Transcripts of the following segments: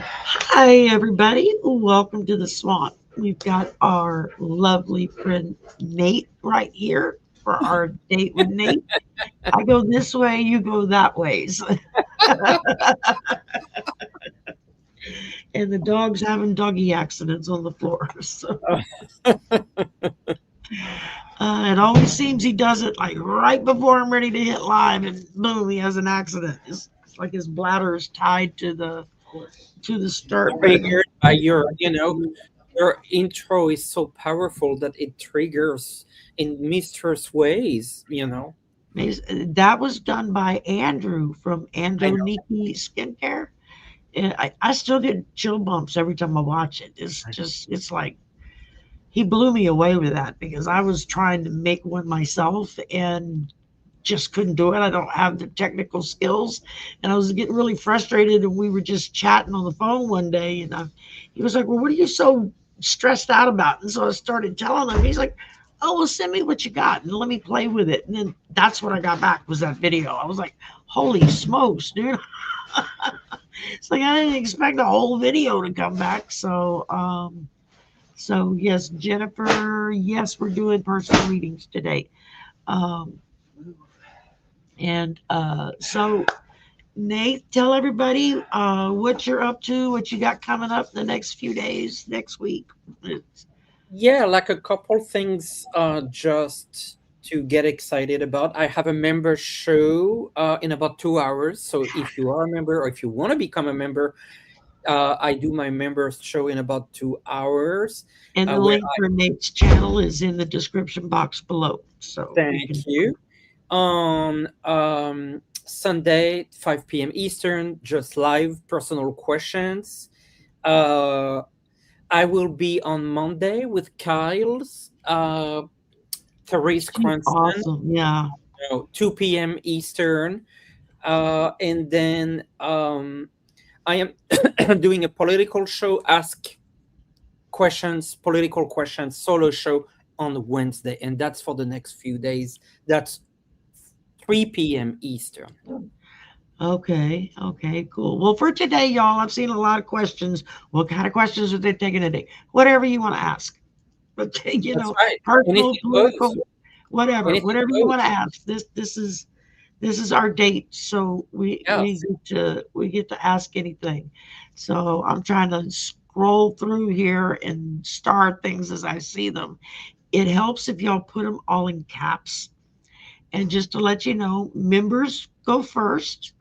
Hi, everybody. Welcome to the swamp. We've got our lovely friend Nate right here for our date with Nate. I go this way, you go that way. And the dog's having doggy accidents on the floor. So it always seems he does it like right before I'm ready to hit live, and boom, he has an accident. It's like his bladder is tied to the start button. Triggered by your intro is so powerful that it triggers in mysterious ways. That was done by Andrew from I Ando know. Niki Skincare. And I still get chill bumps every time I watch it. It's like he blew me away with that because I was trying to make one myself and just couldn't do it. I don't have the technical skills, and I was getting really frustrated. And we were just chatting on the phone one day, and he was like, "Well, what are you so stressed out about?" And so I started telling him. He's like, "Oh, well, send me what you got and let me play with it." And then that's what I got back was that video. I was like, "Holy smokes, dude!" It's like I didn't expect the whole video to come back. So yes, Jennifer, yes, we're doing personal readings today. Um, and Nate, tell everybody what you're up to, what you got coming up the next few days, next week. Yeah, like a couple things just to get excited about. I have a member show in about 2 hours. So if you are a member or if you want to become a member, I do my members show in about 2 hours. And the Where link for Nate's channel is in the description box below, so you Thank can. you. On Sunday, 5 p.m. Eastern, just live personal questions. Uh, I will be on Monday with Kyle's Therese She's Cranston, awesome. Yeah. 2 p.m. Eastern. And then I am doing a political show, Ask Questions, Political Questions solo show on Wednesday. And that's for the next few days. That's 3 p.m. Eastern. Okay. Okay. Cool. Well, for today, y'all, I've seen a lot of questions. What kind of questions are they taking today? Whatever you want to ask. Okay, That's right. personal, Anything goes. political, whatever, Anything whatever you want to goes. ask. This is our date, so we we Yes. get to we get to ask anything. So I'm trying to scroll through here and star things as I see them. It helps if y'all put them all in caps. And just to let you know, members go first,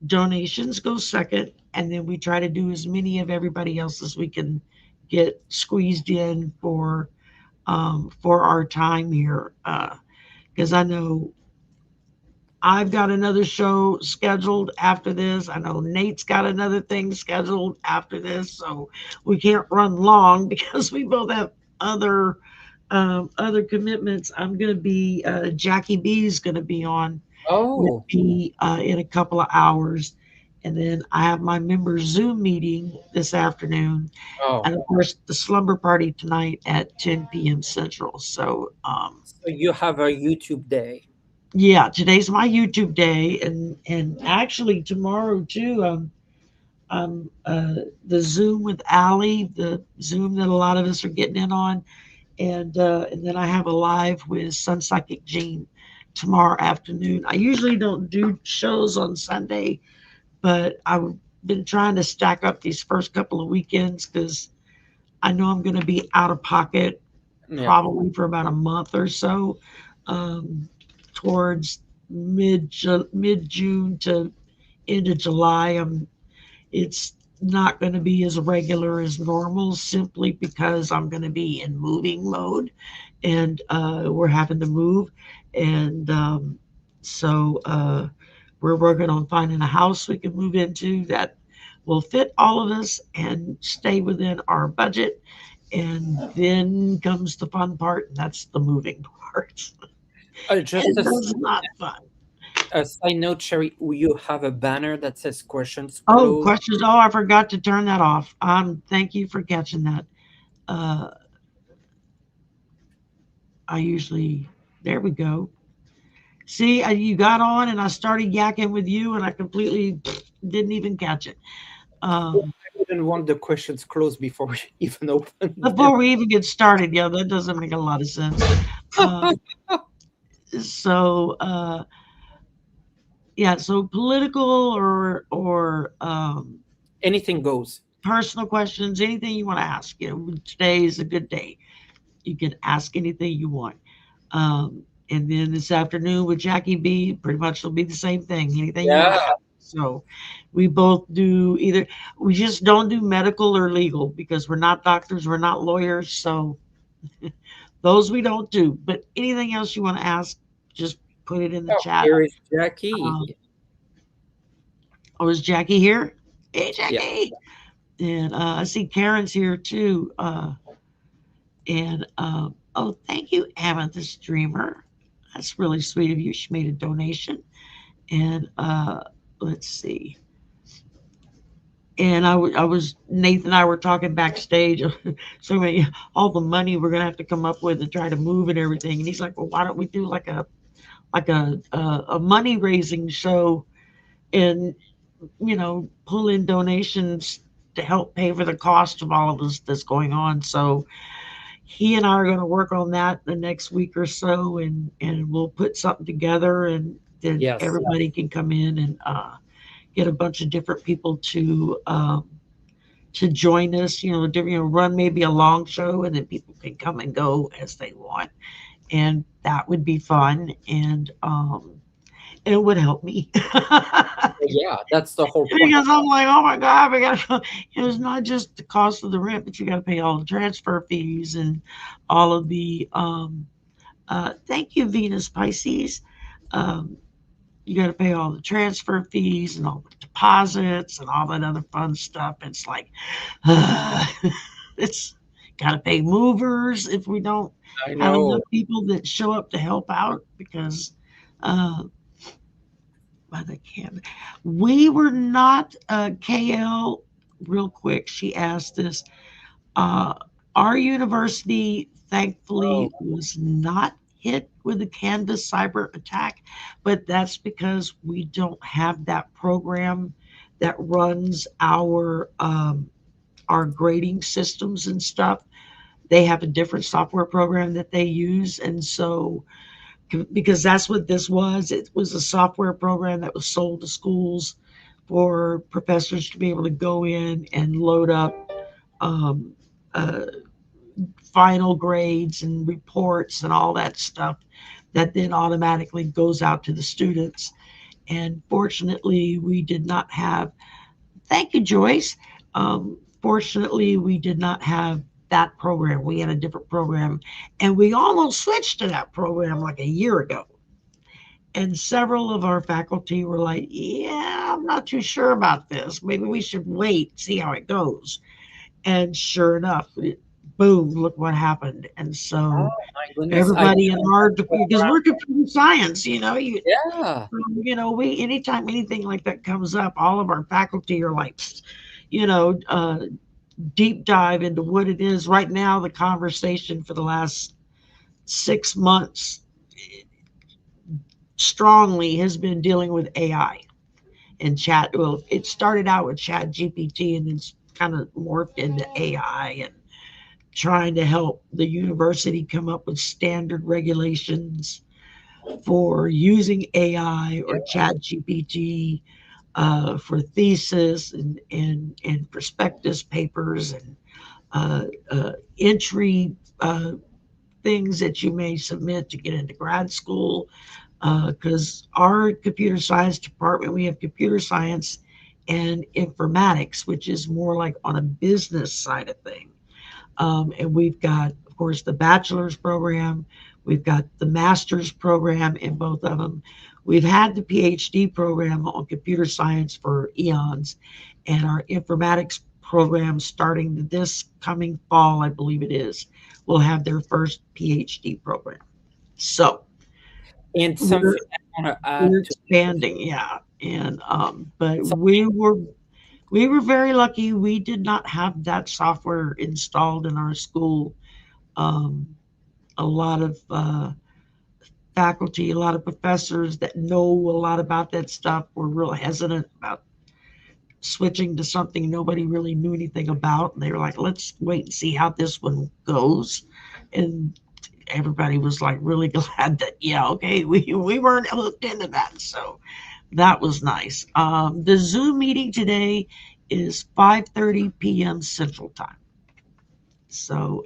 donations go second, and then we try to do as many of everybody else as we can get squeezed in for our time here. Because I know I've got another show scheduled after this. I know Nate's got another thing scheduled after this, so we can't run long because we both have other commitments. I'm gonna be Jackie B's gonna be on with Oh, me in a couple of hours, and then I have my members Zoom meeting this afternoon, oh. and of course the slumber party tonight at 10 p.m. Central. So So you have a YouTube day. yeah, today's my YouTube day, and actually tomorrow too. The Zoom with Allie, the Zoom that a lot of us are getting in on, and then I have a live with Sun Psychic Jean tomorrow afternoon. I usually don't do shows on Sunday, but I've been trying to stack up these first couple of weekends because I know I'm going to be out of pocket Yeah. probably for about a month or so, um, towards mid June to end of July. It's not going to be as regular as normal simply because I'm going to be in moving mode, and we're having to move, and so we're working on finding a house we can move into that will fit all of us and stay within our budget. And then comes the fun part, and that's the moving part. Just And that's not fun. a side note, Cherry, you have a banner that says questions Oh, closed. questions. Oh, I forgot to turn that off. Thank you for catching that. Uh, I usually, there we go. See, you got on and I started yakking with you and I completely didn't even catch it. I wouldn't want the questions closed before we even open them. Before we even get started, yeah, that doesn't make a lot of sense. Um, so yeah, so political or Anything goes. personal questions, anything you want to ask. Today is a good day. You can ask anything you want. And then this afternoon with Jackie B, pretty much will be the same thing. Anything you want Yeah. to ask. So we both do either. We just don't do medical or legal because we're not doctors, we're not lawyers. So those we don't do. But anything else you want to ask, just put it in the Oh, chat. here is Um, Jackie. oh, is Jackie here? Hey, Yeah. Jackie. And I see Karen's here too. And oh, thank you, Amethyst Dreamer. That's really sweet of you. She made a donation. And let's see. And I was Nathan and I were talking backstage. So many, all the money we're gonna have to come up with to try to move and everything. And he's like, "Well, why don't we do like a money raising show and pull in donations to help pay for the cost of all of this that's going on." So he and I are going to work on that the next week or so, and we'll put something together, and then Yes. everybody can come in and get a bunch of different people to join us. Run maybe a long show, and then people can come and go as they want, and that would be fun, and it would help me. Yeah, that's the whole point. Because I'm like, oh my God, we got to, it's not just the cost of the rent, but you got to pay all the transfer fees and all of the, thank you, Venus Pisces. Um, you got to pay all the transfer fees and all the deposits and all that other fun stuff. It's like, it's got to pay movers if we don't I have enough know. people that show up to help out because, uh, by the can. We were not KL. Real quick, she asked this. Uh, our university, thankfully, Oh, was not hit with a Canvas cyber attack, but that's because we don't have that program that runs our grading systems and stuff. They have a different software program that they use, and so because that's what this was. It was a software program that was sold to schools for professors to be able to go in and load up um, uh, final grades and reports and all that stuff that then automatically goes out to the students. And fortunately, we did not have, thank you, Joyce. Fortunately, we did not have that program. We had a different program, and we almost switched to that program like a year ago. And several of our faculty were like, yeah, I'm not too sure about this. Maybe we should wait, see how it goes. And sure enough, boom, look what happened. And oh so my goodness. I everybody in our, because we're computer science, yeah. we, anytime anything like that comes up, all of our faculty are like, you know, uh, deep dive into what it is. Right now, the conversation for the last 6 months strongly has been dealing with AI and chat. Well, it started out with Chat GPT and it's kind of morphed into AI and trying to help the university come up with standard regulations for using AI or Chat GPT for thesis and prospectus papers and entry things that you may submit to get into grad school because our computer science department, we have computer science and informatics, which is more like on a business side of thing. And we've got, of course, the bachelor's program, we've got the master's program in both of them. We've had the PhD program on computer science for eons, and our informatics program starting this coming fall, I believe it is, will have their first PhD program. So And we're something I want to we're add to expanding, yeah. And but something. we were very lucky. We did not have that software installed in our school. Um, a lot of faculty, a lot of professors that know a lot about that stuff were real hesitant about switching to something nobody really knew anything about. And they were like, let's wait and see how this one goes. And everybody was like really glad that, yeah, okay, we weren't hooked into that. So that was nice. The Zoom meeting today is 5:30 p.m. Central Time. So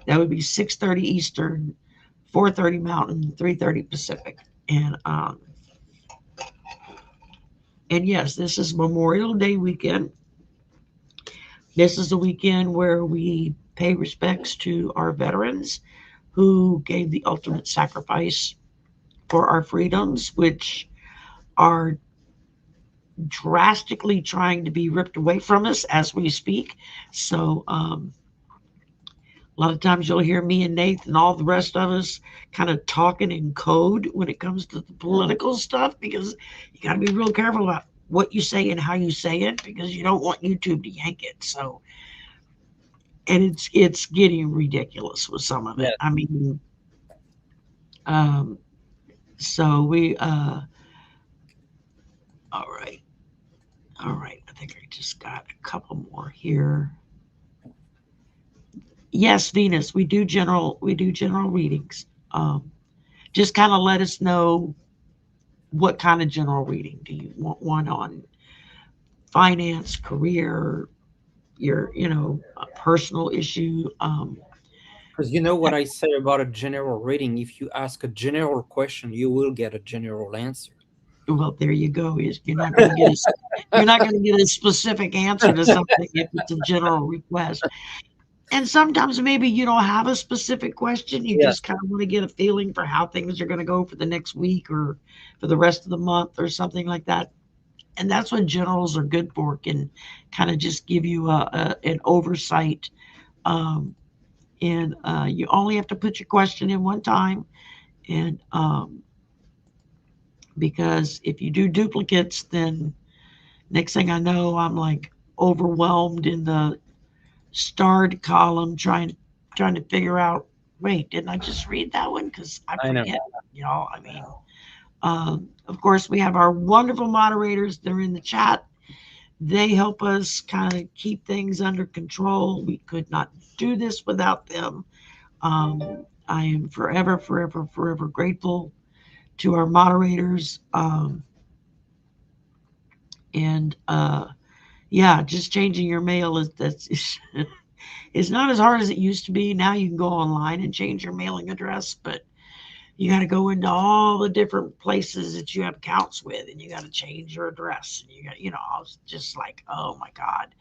that would be 6:30 Eastern, 4:30 Mountain, 3:30 Pacific. And yes, this is Memorial Day weekend. This is a weekend where we pay respects to our veterans who gave the ultimate sacrifice for our freedoms, which are drastically trying to be ripped away from us as we speak. So, a lot of times you'll hear me and Nathe and all the rest of us kind of talking in code when it comes to the political stuff because you got to be real careful about what you say and how you say it because you don't want YouTube to yank it. So, and it's getting ridiculous with some of it. Yes. I mean, um, so we all right, all right. I think I just got a couple more here. Yes, Venus, we do general readings. Just kind of let us know what kind of general reading do you want, one on finance, career, your a personal issue. Because you know what I say about a general reading, if you ask a general question, you will get a general answer. Well, there you go. Is you're not going to get a specific answer to something if it's a general request. And sometimes maybe you don't have a specific question. You Yes. just kind of want to get a feeling for how things are going to go for the next week or for the rest of the month or something like that. And that's what generals are good for, can kind of just give you an oversight. Um, and you only have to put your question in one time. And because if you do duplicates, then next thing I know, I'm like overwhelmed in the starred column trying to figure out. Wait, didn't I just read that one? Because I I know. forget. I mean, of course, we have our wonderful moderators. They're in the chat. They help us kind of keep things under control. We could not do this without them. I am forever, forever, forever grateful to our moderators. And yeah, just changing your mail is that's it's not as hard as it used to be. Now you can go online and change your mailing address, but you got to go into all the different places that you have accounts with, and you got to change your address. And I was just like, oh my God,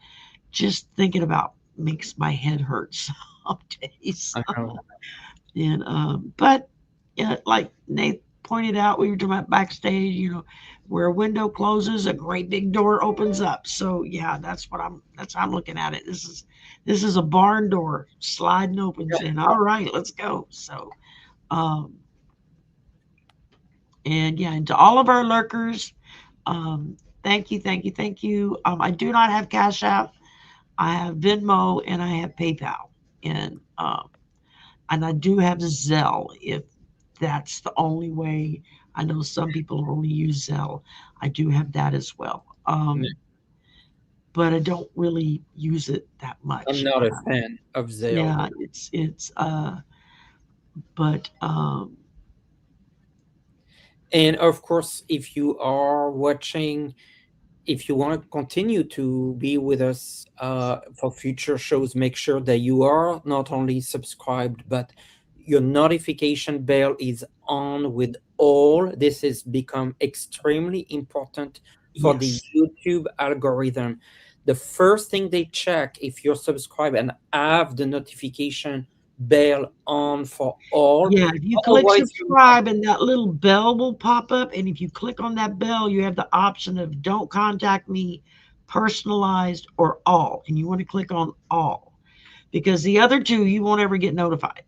just thinking about makes my head hurt some days. I know. And but yeah, like Nate pointed out, we were talking about backstage. Where a window closes, a great big door opens up. So yeah, that's how I'm looking at it. This is a barn door sliding opens in. All right, let's go. So um, and yeah, and to all of our lurkers, thank you, thank you, thank you. I do not have Cash App. I have Venmo and I have PayPal, and and I do have Zelle if that's the only way. I know some people only use Zelle. I do have that as well. No, But I don't really use it that I'm much. not a fan of Zale. Yeah, it's but And of course, if you are watching, if you want to continue to be with us for future shows, make sure that you are not only subscribed, but your notification bell is on with all. This has become extremely important for the yes. YouTube algorithm. The first thing they check if you're subscribed and have the notification bell on for all. Yeah, if you click Otherwise, you subscribe and that little bell will pop up, and if you click on that bell, you have the option of don't contact me, personalized, or all. And you want to click on all because the other two you won't ever get notified.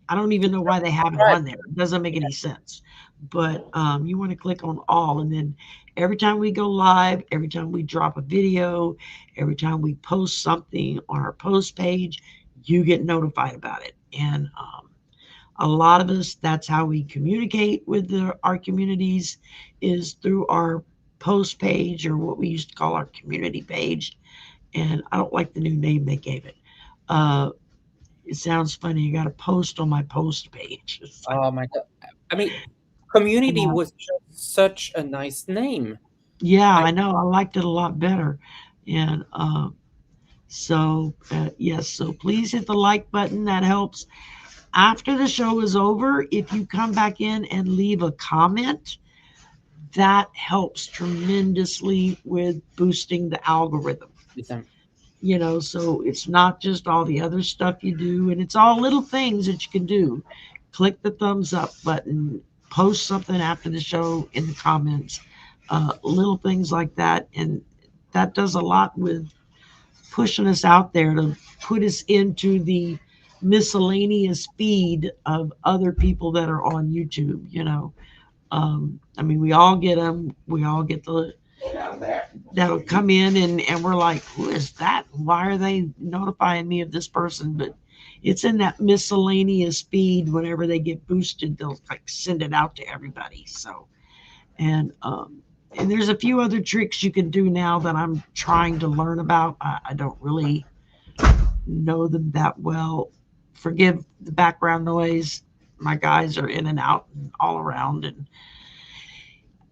I don't even know why they have it right. on there. It doesn't make any sense. But you want to click on all, and then every time we go live, every time we drop a video, every time we post something on our post page, you get notified about it. And a lot of us, that's how we communicate with our communities, is through our post page, or what we used to call our community page. And I don't like the new name they gave it. Uh, it sounds funny. You got to post on my post page. It's like, Oh my God. I mean, community uh, was just such a nice name. yeah, I I know. I liked it a lot better. And yes, so please hit the like button. That helps. After the show is over, if you come back in and leave a comment, that helps tremendously with boosting the algorithm. with them. So it's not just all the other stuff you do, and it's all little things that you can do. Click the thumbs up button, post something after the show in the comments, little things like that. And that does a lot with pushing us out there to put us into the miscellaneous feed of other people that are on YouTube. I mean, we all get them. We all get the that'll come in, and we're like, who is that? Why are they notifying me of this person? But it's in that miscellaneous feed. Whenever they get boosted, they'll like send it out to everybody. So, and there's a few other tricks you can do now that I'm trying to learn about. I don't really know them that well. Forgive the background noise. My guys are in and out and all around, and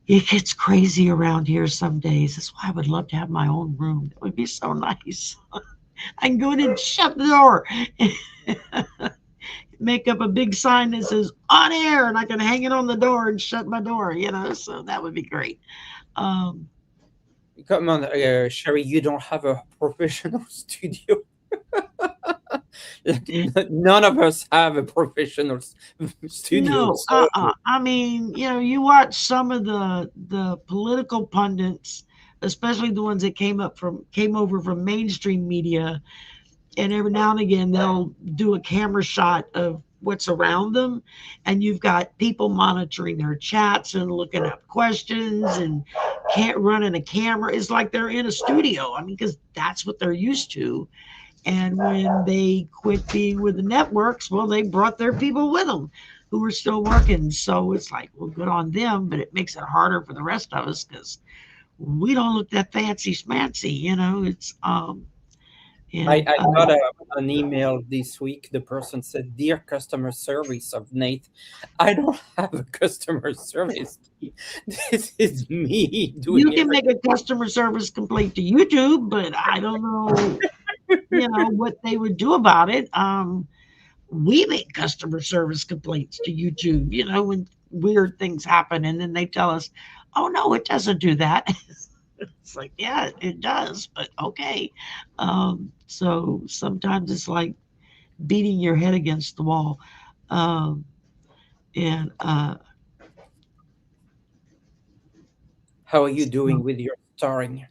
it gets crazy around here some days. That's why I would love to have my own room. That would be so nice. I can go in and shut the door, make up a big sign that says on air, and I can hang it on the door and shut my door. So that would be great. Um, Come on, Sherry, you don't have a professional studio. None of us have a professional studio. no, So I mean, you watch some of the political pundits, especially the ones that came over from mainstream media, and every now and again they'll do a camera shot of what's around them, and you've got people monitoring their chats and looking up questions and can't running a camera. It's like they're in a studio. I mean, because that's what they're used to. And when they quit being with the networks, well, they brought their people with them who were still working. So it's like, well, good on them, but it makes it harder for the rest of us because we don't look that fancy schmancy. It's and I got an email this week. The person said, "Dear customer service of Nathe, I don't have a customer service team. This is me you doing can everything." make a customer service complaint to YouTube, but I don't know, what they would do about it. We make customer service complaints to YouTube, when weird things happen, and then they tell us, "Oh no, it doesn't do that." It's like, yeah, it does, but okay. So sometimes it's like beating your head against the wall. Um, and How are you so, doing with your starring? Mm.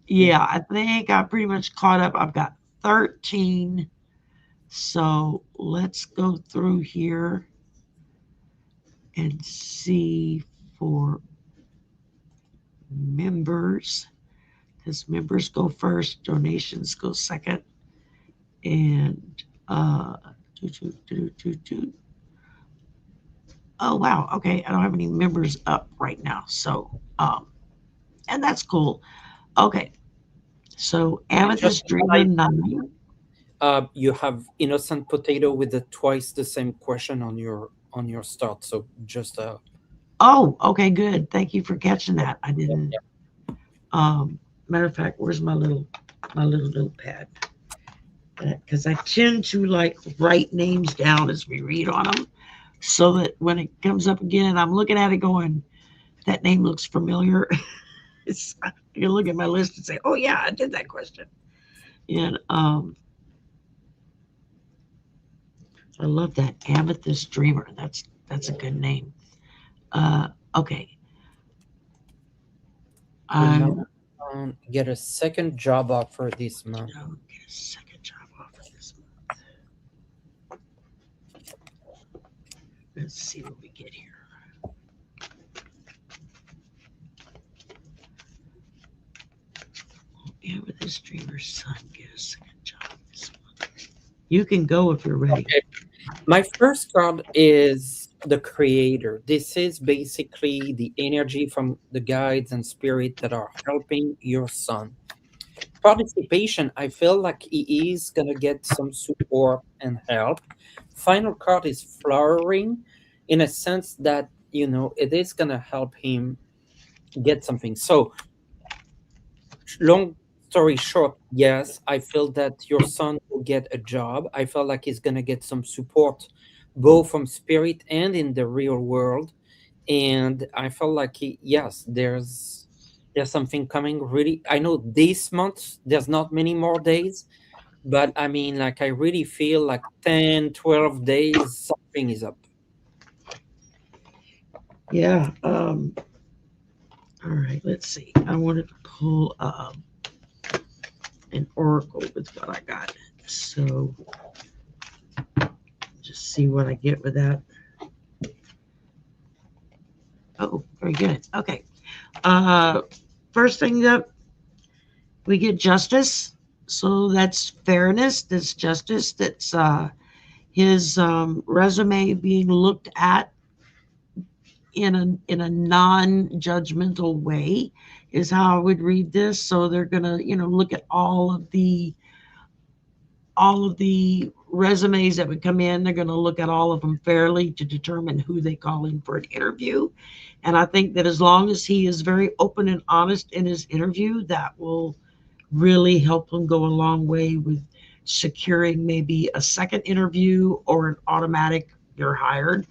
yeah, I think I pretty much caught up. I've got 13. So let's go through here and see for members, because members go first, donations go second. And do, do, do, do, do. Oh wow, okay, I don't have any members up right now. So and that's cool. Okay, so Just Amethyst Dreamer like 9. you have innocent potato with the twice the same question on your start. So just Oh, okay, good. Thank you for catching that. I yeah, didn't. yeah. Matter of fact, where's my little notepad? Because I tend to like write names down as we read on them, so that when it comes up again, I'm looking at it going, that name looks familiar. You look at my list and say, oh yeah, I did that question. And I love that Amethyst Dreamer. That's a good name. Okay, You I know, get a second job offer this month. get a second job offer this month. Let's see what we get here. Amethyst Dreamer's son get a second job this month. You can go if you're ready. Okay. My first card is the creator. This is basically the energy from the guides and spirit that are helping your son. Participation, I feel like he is gonna get some support and help. Final card is flowering in a sense that it is gonna help him get something. So long story short, yes, I feel that your son will get a job. I feel like he's gonna get some support both from spirit and in the real world. And I felt like yes, there's something coming really. I know this month there's not many more days, but I mean, like, I really feel like 10, 12 days something is up. Yeah. All right. Let's see. I wanted to pull an oracle with what I got. So just see what I get with that. Oh, very good. Okay. Uh, First thing up, we get justice. So that's fairness. That's justice. That's his resume being looked at in a non-judgmental way is how I would read this. So they're gonna look at all of the resumes that would come in. They're going to look at all of them fairly to determine who they call in for an interview. And I think that as long as he is very open and honest in his interview, that will really help him go a long way with securing maybe a second interview or an automatic you're hired.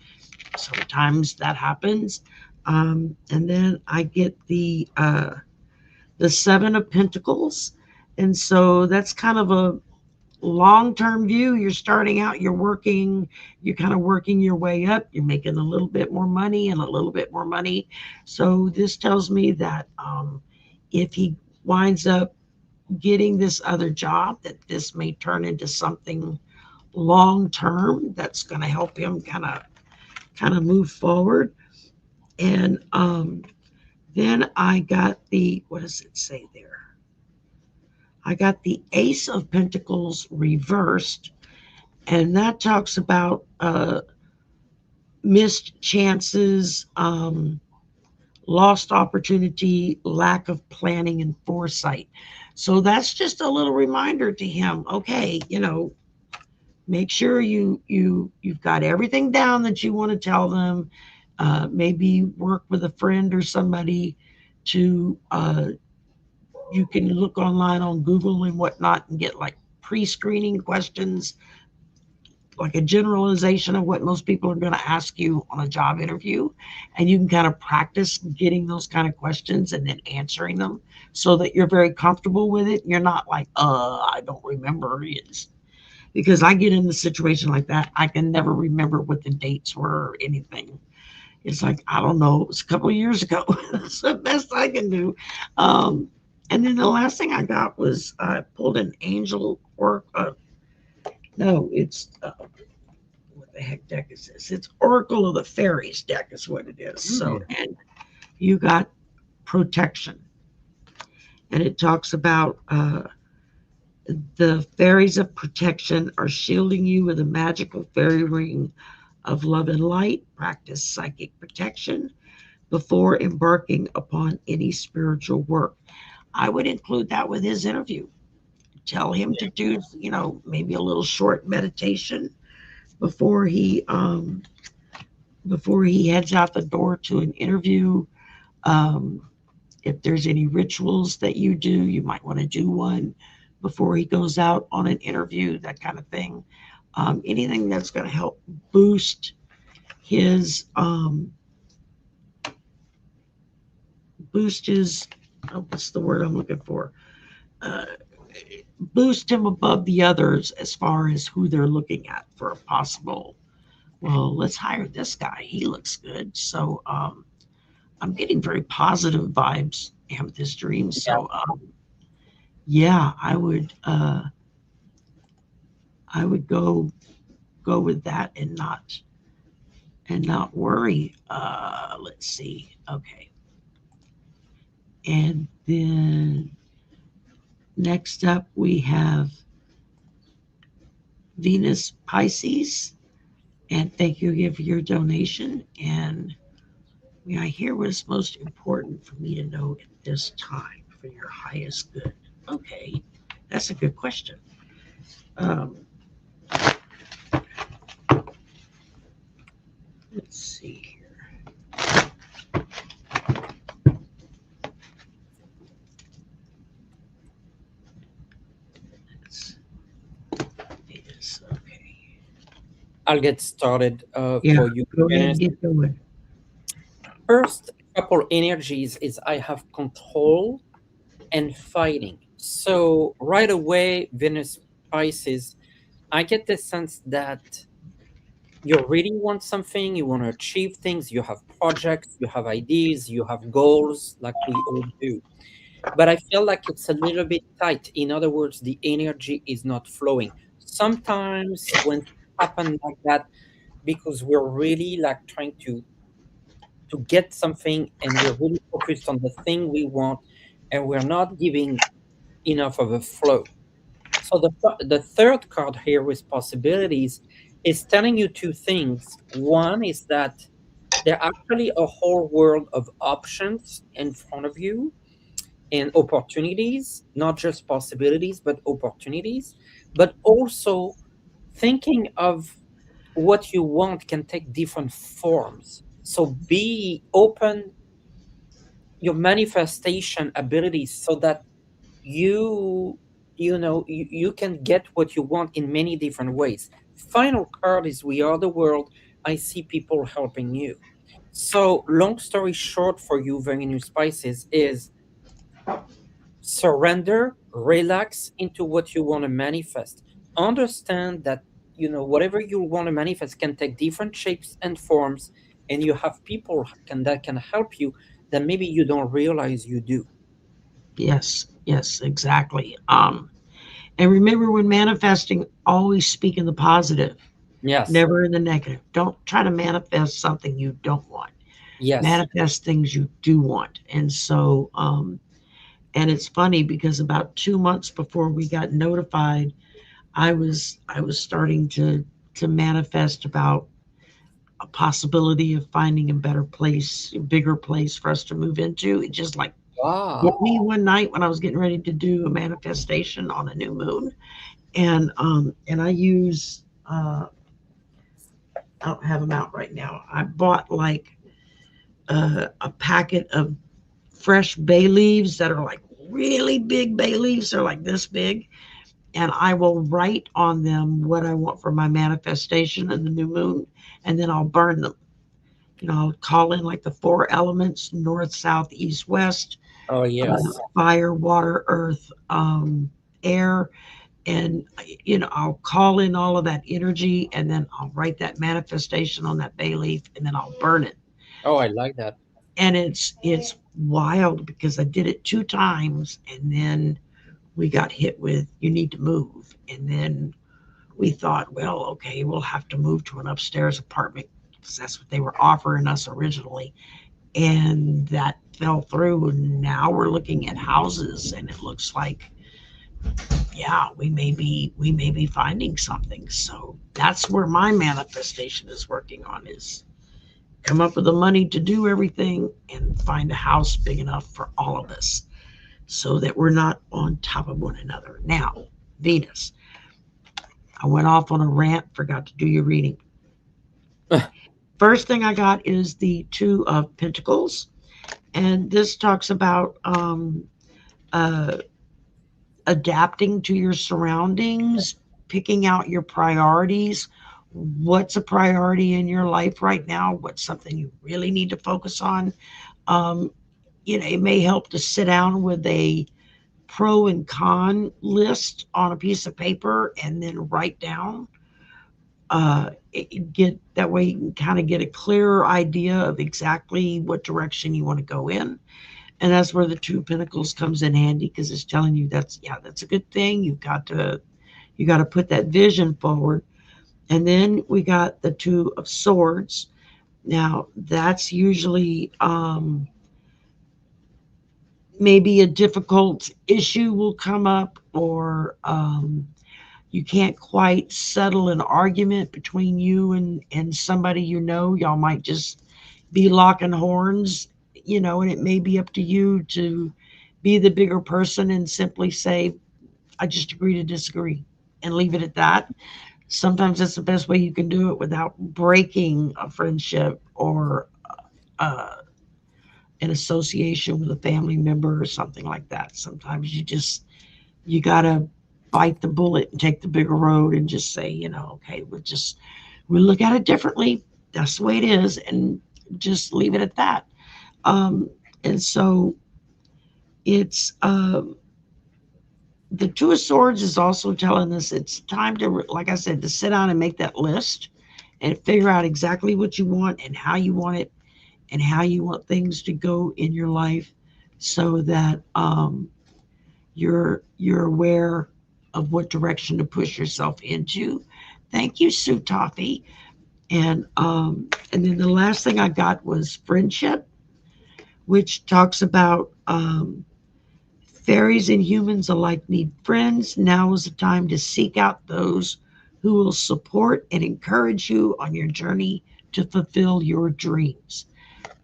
Sometimes that happens. And then I get the Seven of Pentacles, and so that's kind of a long-term view. You're starting out, you're kind of working your way up, you're making a little bit more money and a little bit more money. So this tells me that if he winds up getting this other job, that this may turn into something long term that's going to help him kind of move forward. And then I got the, what does it say there? I got the Ace of Pentacles reversed, and that talks about missed chances, lost opportunity, lack of planning and foresight. So that's just a little reminder to him. Okay, make sure you've got everything down that you want to tell them. Maybe work with a friend or somebody to you can look online on Google and whatnot and get like pre-screening questions, like a generalization of what most people are going to ask you on a job interview. And you can kind of practice getting those kind of questions and then answering them so that you're very comfortable with it. You're not like, I don't remember. It's because I get in a situation like that. I can never remember what the dates were or anything. It's like, I don't know. It was a couple of years ago. That's the best I can do. Um, and then the last thing I got was I pulled an angel or no, it's what the heck deck is this? It's Oracle of the Fairies deck is what it is. So, and you got protection, and it talks about the fairies of protection are shielding you with a magical fairy ring of love and light. Practice psychic protection before embarking upon any spiritual work. I would include that with his interview. Tell him to do, maybe a little short meditation before he heads out the door to an interview. Um, if there's any rituals that you do, you might want to do one before he goes out on an interview, that kind of thing. Anything that's going to help boost his what's the word I'm looking for? Uh, Boost him above the others as far as who they're looking at for a possible. Well, let's hire this guy. He looks good. So I'm getting very positive vibes, Amethyst Dreams. So yeah, I would go with that and not worry. Let's see. Okay. And then next up we have Venus Pisces. And thank you again for your donation. And may I hear what is most important for me to know at this time for your highest good? Okay, that's a good question. Um, let's see here. Let's, it is okay. I'll get started Yeah, for you, go ahead Venus. and get going. First couple energies is I have control and fighting. So right away, Venus Pisces, I get the sense that you really want something, you want to achieve things, you have projects, you have ideas, you have goals, like we all do. But I feel like it's a little bit tight. In other words, the energy is not flowing. Sometimes when things happen like that, because we're really like trying to get something and we're really focused on the thing we want and we're not giving enough of a flow. So the third card here with possibilities is telling you two things. One is that there are actually a whole world of options in front of you and opportunities, not just possibilities, but opportunities, but also thinking of what you want can take different forms. So be open your manifestation abilities so that you you can get what you want in many different ways. Final card is we are the world. I see people helping you. So long story short for you, very new spices, is surrender, relax into what you want to manifest. Understand that whatever you want to manifest can take different shapes and forms, and you have people that can help you that maybe you don't realize you do. Yes, yes, exactly. And remember when manifesting, always speak in the positive, Yes, never in the negative. Don't try to manifest something you don't want. yes. Manifest things you do want. And so, and it's funny because about 2 months before we got notified, I was starting to manifest about a possibility of finding a better place, a bigger place for us to move into. It just like hit Wow. me one night when I was getting ready to do a manifestation on a new moon, and I use I don't have them out right now. I bought like a packet of fresh bay leaves that are like really big bay leaves. They're like this big, and I will write on them what I want for my manifestation and the new moon, and then I'll burn them. I'll call in like the four elements: north, south, east, west, Oh, yes. fire, water, earth, air, and I'll call in all of that energy, and then I'll write that manifestation on that bay leaf, and then I'll burn it. Oh, I like that. And it's wild because I did it 2 times, and then we got hit with you need to move, and then we thought, well, okay, we'll have to move to an upstairs apartment because that's what they were offering us originally, and that fell through. And now we're looking at houses, and it looks like, yeah, we may be finding something. So that's where my manifestation is working on, is come up with the money to do everything and find a house big enough for all of us so that we're not on top of one another. Now, Venus, I went off on a rant, forgot to do your reading. First thing I got is the Two of Pentacles, and this talks about uh, adapting to your surroundings, picking out your priorities. What's a priority in your life right now? What's something you really need to focus on? Um, it may help to sit down with a pro and con list on a piece of paper and then write down. Get that way you can kind of get a clearer idea of exactly what direction you want to go in, and that's where the Two Pentacles comes in handy because it's telling you that's a good thing. You got to put that vision forward. And then we got the Two of Swords. Now that's usually maybe a difficult issue will come up, or you can't quite settle an argument between you and somebody, y'all might just be locking horns, and it may be up to you to be the bigger person and simply say, I just agree to disagree, and leave it at that. Sometimes that's the best way you can do it without breaking a friendship or uh, an association with a family member or something like that. Sometimes you gotta bite the bullet and take the bigger road and just say, okay, we look at it differently. That's the way it is, and just leave it at that. Um, and so it's the Two of Swords is also telling us it's time to, like I said, to sit down and make that list and figure out exactly what you want and how you want it and how you want things to go in your life, so that you're aware of what direction to push yourself into. Thank you, Sue Toffee. And then the last thing I got was friendship, which talks about fairies and humans alike need friends. Now is the time to seek out those who will support and encourage you on your journey to fulfill your dreams.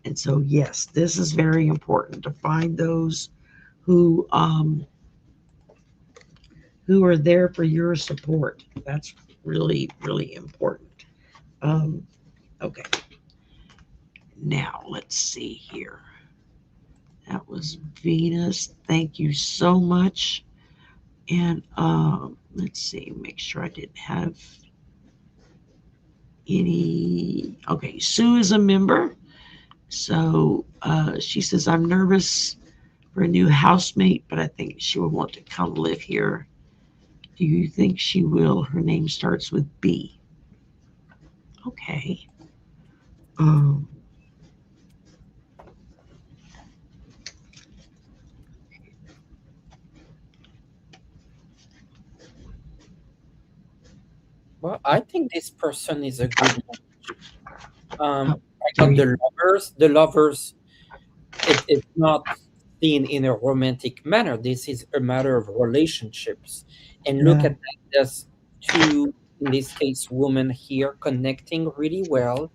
And so, yes, this is very important to find those who um, who are there for your support. That's really, really important. Um, okay, now let's see here. That was Venus. Thank you so much. And let's see, make sure I didn't have any. Okay, Sue is a member. So she says, I'm nervous for a new housemate, but I think she will want to come live here. Do you think she will? Her name starts with B. Okay. Um, Well, I think this person is a good one. oh, I there got you the lovers. The lovers, it's not seen in a romantic manner. This is a matter of relationships. And look Yeah. at that. There's two, in this case, women here connecting really well.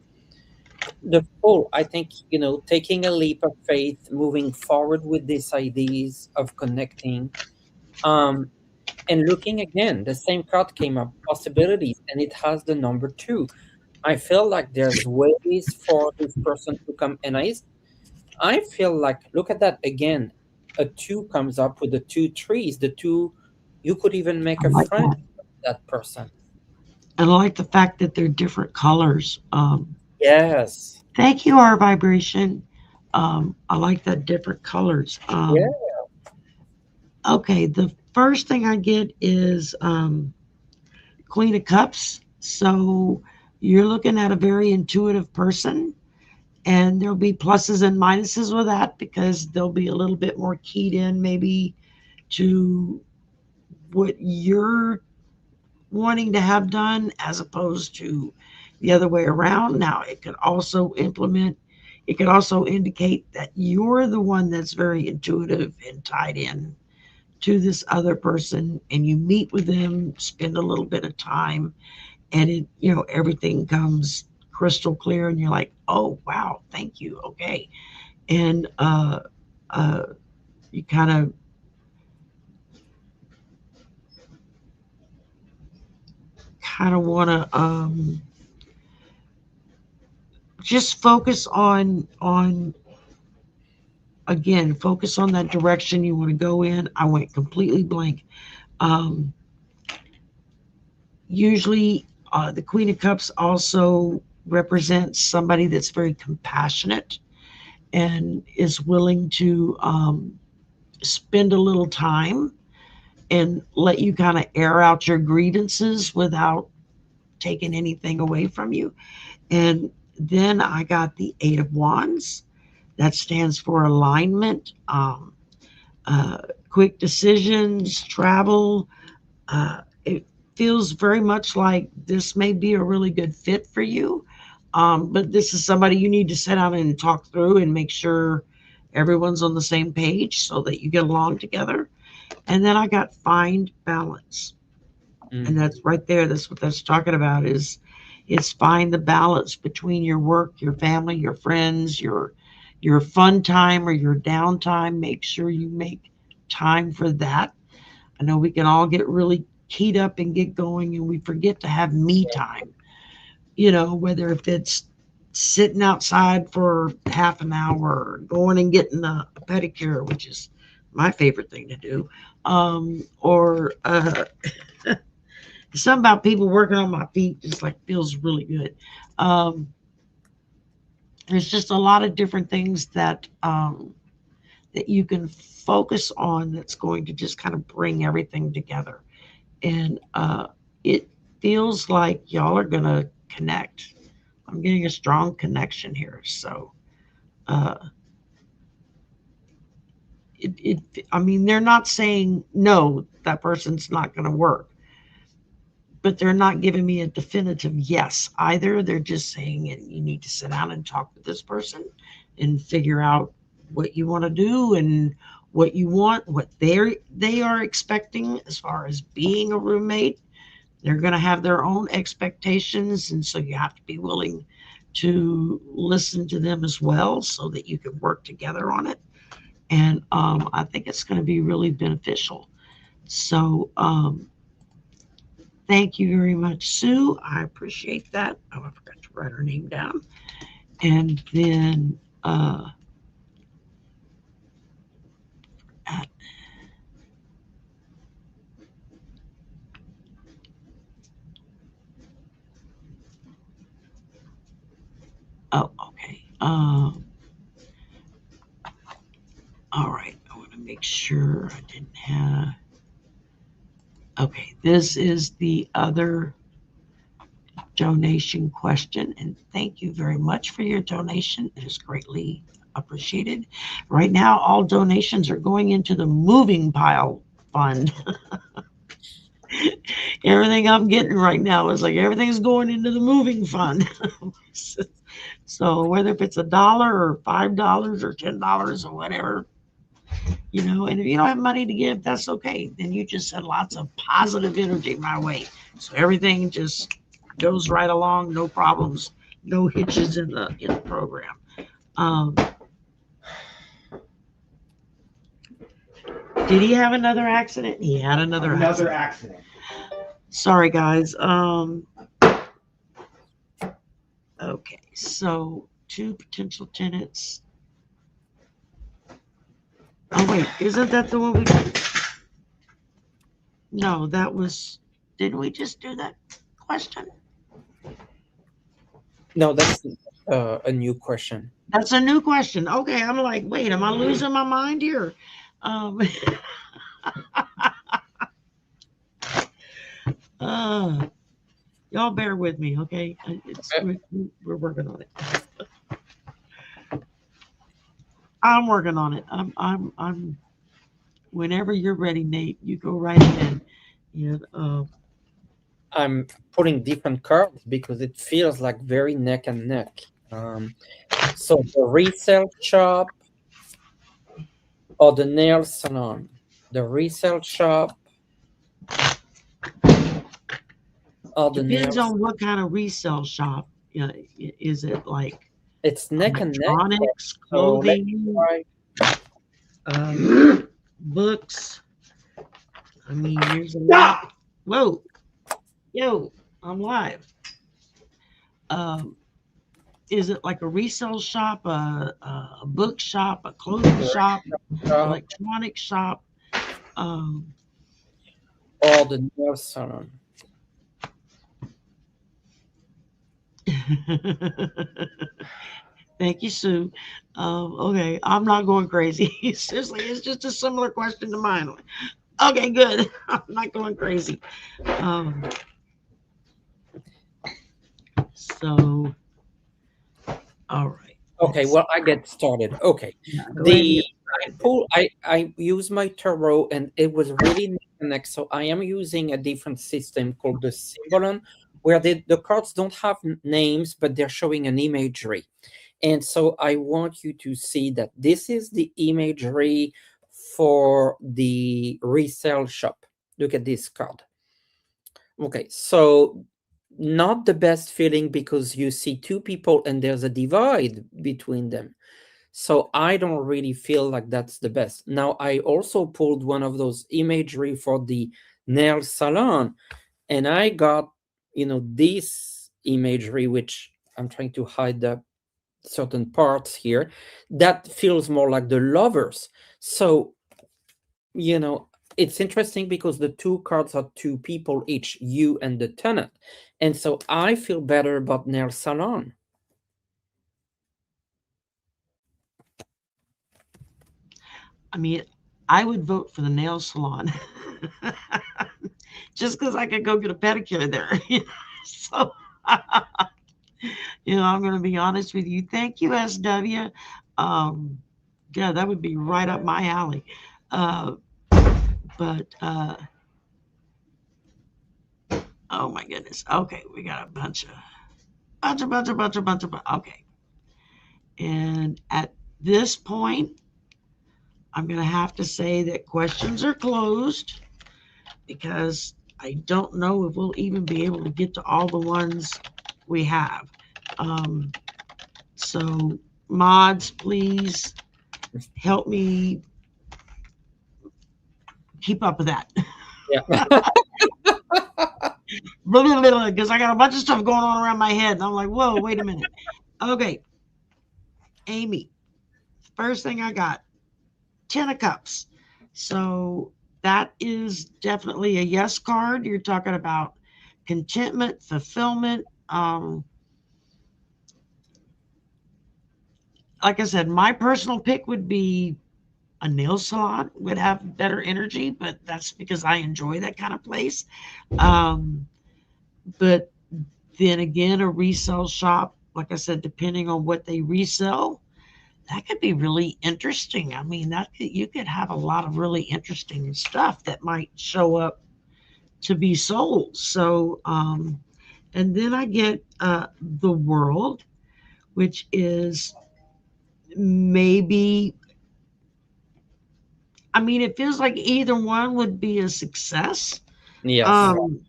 The Fool, I think, taking a leap of faith, moving forward with these ideas of connecting. Um, and looking again, the same card came up, possibilities, and it has the number two. I feel like there's ways for this person to come, and I feel like, look at that again. A two comes up with the two trees. The two, you could even I make a like friend that. with that person. And I like the fact that they're different colors. Yes. Thank you, our vibration. I like that different colors. Yeah. Okay, the first thing I get is Queen of Cups. So you're looking at a very intuitive person, and there'll be pluses and minuses with that because they'll be a little bit more keyed in, maybe to what you're wanting to have done as opposed to the other way around. Now, it could also indicate that you're the one that's very intuitive and tied in to this other person, and you meet with them, spend a little bit of time, and everything comes crystal clear, and you're like, oh, wow, thank you. Okay. And uh, you kind of want to just focus on that direction you want to go in. I went completely blank. Um, Usually, the Queen of Cups also represents somebody that's very compassionate and is willing to spend a little time and let you kind of air out your grievances without taking anything away from you. And then I got the Eight of Wands. That stands for alignment, uh, quick decisions, travel. It feels very much like this may be a really good fit for you. But this is somebody you need to sit down and talk through and make sure everyone's on the same page so that you get along together. And then I got find balance. And that's right there. That's what that's talking about is find the balance between your work, your family, your friends, your fun time or your downtime. Make sure you make time for that. I know we can all get really keyed up and get going and we forget to have me time. Whether if it's sitting outside for half an hour or going and getting a pedicure, which is my favorite thing to do. Or something about people working on my feet just like feels really good. Um, there's just a lot of different things that you can focus on that's going to just kind of bring everything together. And it feels like y'all are going to connect. I'm getting a strong connection here. So, uh, I mean, they're not saying no, that person's not going to work, but they're not giving me a definitive yes either. They're just saying you need to sit down and talk with this person and figure out what you want to do and what you want, what they are expecting as far as being a roommate. They're going to have their own expectations, and so you have to be willing to listen to them as well so that you can work together on it. And I think it's going to be really beneficial. So thank you very much, Sue. I appreciate that. Oh, I forgot to write her name down. And then at, oh, okay. All right. I want to make sure I didn't have. Okay, this is the other donation question, and thank you very much for your donation. It is greatly appreciated. Right now, all donations are going into the moving pile fund. Everything I'm getting right now is like everything's going into the moving fund. So whether if it's $1 or $5 or $10 or whatever, and if you don't have money to give, that's okay. Then you just send lots of positive energy my way. So everything just goes right along, no problems, no hitches in the program. Um, did he have another accident? He had another accident. Sorry, guys. Okay, so 2 potential tenants. Oh wait, isn't that the one we? No, that was. Didn't we just do that question? No, that's a new question. That's a new question. Okay, I'm like, wait, am I losing my mind here? Um, y'all bear with me, okay? We're working on it. I'm working on it. I'm. Whenever you're ready, Nate, you go right ahead. And I'm putting different cards because it feels like very neck and neck. So the resale shop or the nail salon? The resale shop or the depends nail? on what kind of resale shop. Is it like It's neck and neck. electronics, So let's clothing, try. books? I mean, there's a lot. Whoa, yo, I'm live. Um, is it like a resale shop, a book shop, a clothing shop, electronic shop? Or the nail salon. Thank you, Sue. Okay, I'm not going crazy. Seriously, it's just a similar question to mine. Okay, good. I'm not going crazy. So, all right. Okay, well, I get started. Okay. The I use my tarot and it was really neck and neck. So I am using a different system called the Symbolon, where the cards don't have names, but they're showing an imagery. And so I want you to see that this is the imagery for the resale shop. Look at this card. Okay, so not the best feeling because you see two people and there's a divide between them. So I don't really feel like that's the best. Now, I also pulled one of those imagery for the nail salon, and I got, this imagery, which I'm trying to hide the certain parts here, that feels more like the lovers. So, it's interesting because the two cards are two people each, you and the tenant. And so I feel better about nail salon. I mean, I would vote for the nail salon just because I could go get a pedicure there. So, I'm going to be honest with you. Thank you, SW. Um, yeah, that would be right up my alley. Uh, but oh my goodness. Okay, we got a bunch of. Okay, and at this point, I'm going to have to say that questions are closed because I don't know if we'll even be able to get to all the ones we have. Um, so, mods, please help me keep up with that. Yeah. Because I got a bunch of stuff going on around my head. And I'm like, whoa, wait a minute. Okay. Amy, first thing I got 10 of cups. So that is definitely a yes card. You're talking about contentment, fulfillment. Like I said, my personal pick would be a nail salon, would have better energy, but that's because I enjoy that kind of place. Um, but then again, a resale shop, like I said, depending on what they resell, that could be really interesting. I mean, you could have a lot of really interesting stuff that might show up to be sold. So, and then I get the world, which is maybe. I mean, it feels like either one would be a success. Yes. Um,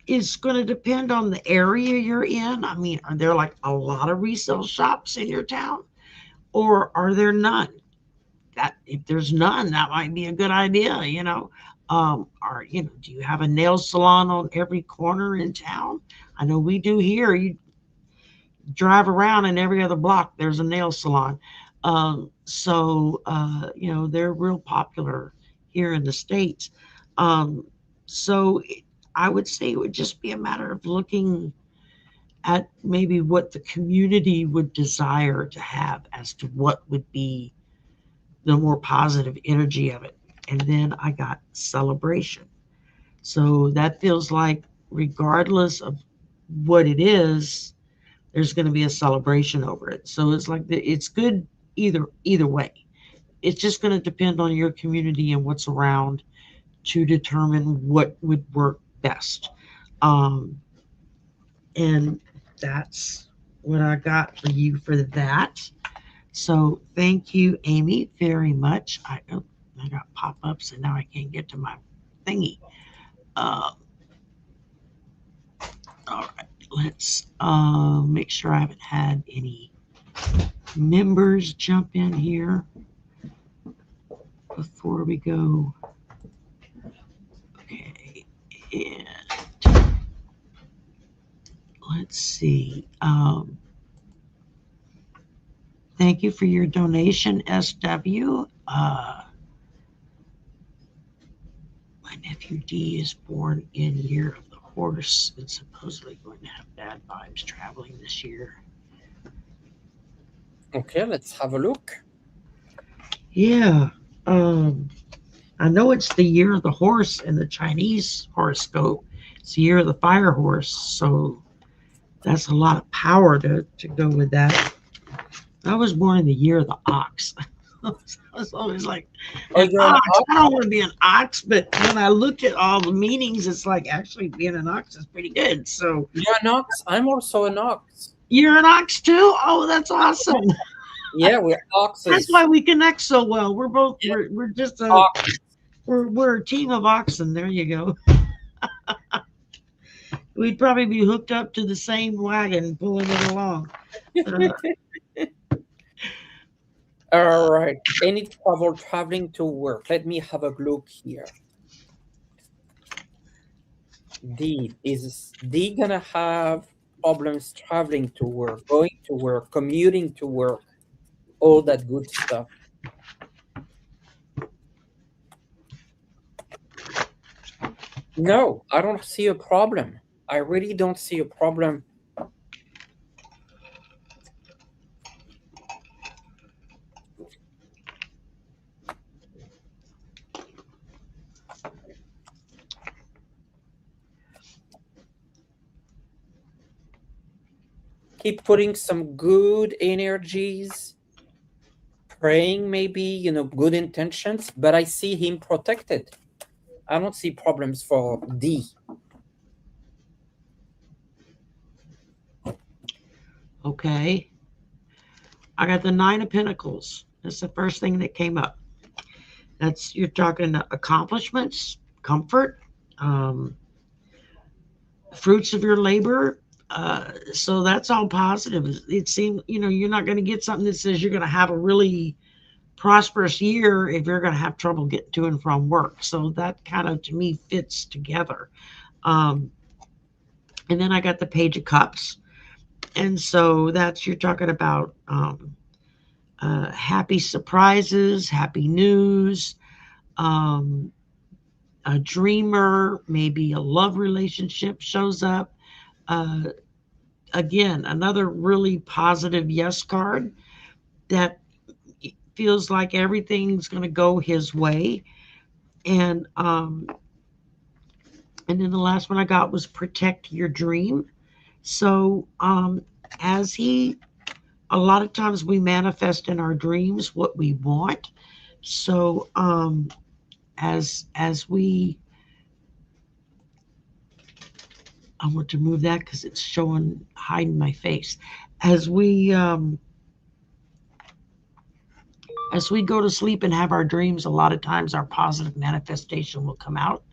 it's going to depend on the area you're in. I mean, are there like a lot of resale shops in your town, or are there none? That if there's none, that might be a good idea. Or do you have a nail salon on every corner in town? I know we do here. You drive around and every other block there's a nail salon. They're real popular here in the States. Um, so I would say it would just be a matter of looking at maybe what the community would desire to have as to what would be the more positive energy of it. And then I got celebration. So that feels like, regardless of what it is, there's going to be a celebration over it. So it's like it's good either way. It's just going to depend on your community and what's around to determine what would work best. Um, and that's what I got for you for that. So thank you, Amy, very much. I got pop-ups and now I can't get to my thingy. Uh, all right, let's make sure I haven't had any members jump in here before we go. Okay, and let's see. Thank you for your donation, SW. My nephew D is born in year of the horse and supposedly going to have bad vibes traveling this year. Okay, let's have a look. Yeah. I know it's the year of the horse in the Chinese horoscope. It's the year of the fire horse. So that's a lot of power to go with that. I was born in the year of the ox. I was always like, an ox. I don't want to be an ox, but when I look at all the meanings, it's like actually being an ox is pretty good. So you're an ox. I'm also an ox. You're an ox too? Oh, that's awesome. Yeah, we're oxes. That's why we connect so well. We're both we're just we're a team of oxen. There you go. we'd probably be hooked up to the same wagon pulling it along. Uh, All right. Any trouble traveling to work? Let me have a look here. D, is D gonna have problems traveling to work, going to work, commuting to work, all that good stuff? No, I don't see a problem. I really don't see a problem. Keep putting some good energies, praying maybe, good intentions, but I see him protected. I don't see problems for D. okay. I got the Nine of Pentacles. That's the first thing that came up. That's you're talking accomplishments, comfort, um, fruits of your labor. So that's all positive. It seems you're not going to get something that says you're going to have a really prosperous year if you're going to have trouble getting to and from work. So that kind of to me fits together. Um, and then I got the Page of Cups, and so that's you're talking about happy surprises, happy news. Um, a dreamer, maybe a love relationship shows up. Uh, Again, another really positive yes card that feels like everything's going to go his way. And and then the last one I got was protect your dream. So as he, a lot of times we manifest in our dreams what we want. So as we, I want to move that because it's showing hiding my face. As we um, as we go to sleep and have our dreams, a lot of times our positive manifestation will come out,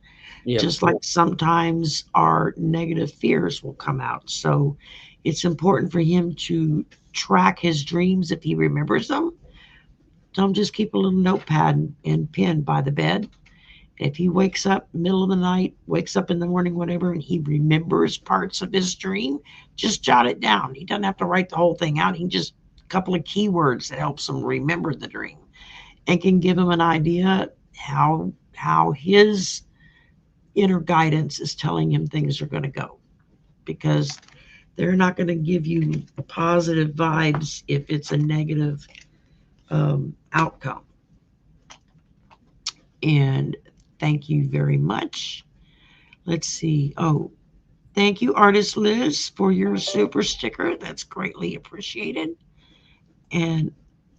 Yep. just like sometimes our negative fears will come out. So it's important for him to track his dreams if he remembers them. Tell him just keep a little notepad and pen by the bed. If he wakes up middle of the night, wakes up in the morning, whatever, and he remembers parts of his dream, just jot it down. He doesn't have to write the whole thing out. He can just a couple of keywords that helps him remember the dream and can give him an idea how his inner guidance is telling him things are going to go, because they're not going to give you positive vibes if it's a negative outcome. And thank you very much. Let's see. Oh, thank you, Artist Liz, for your super sticker. That's greatly appreciated. And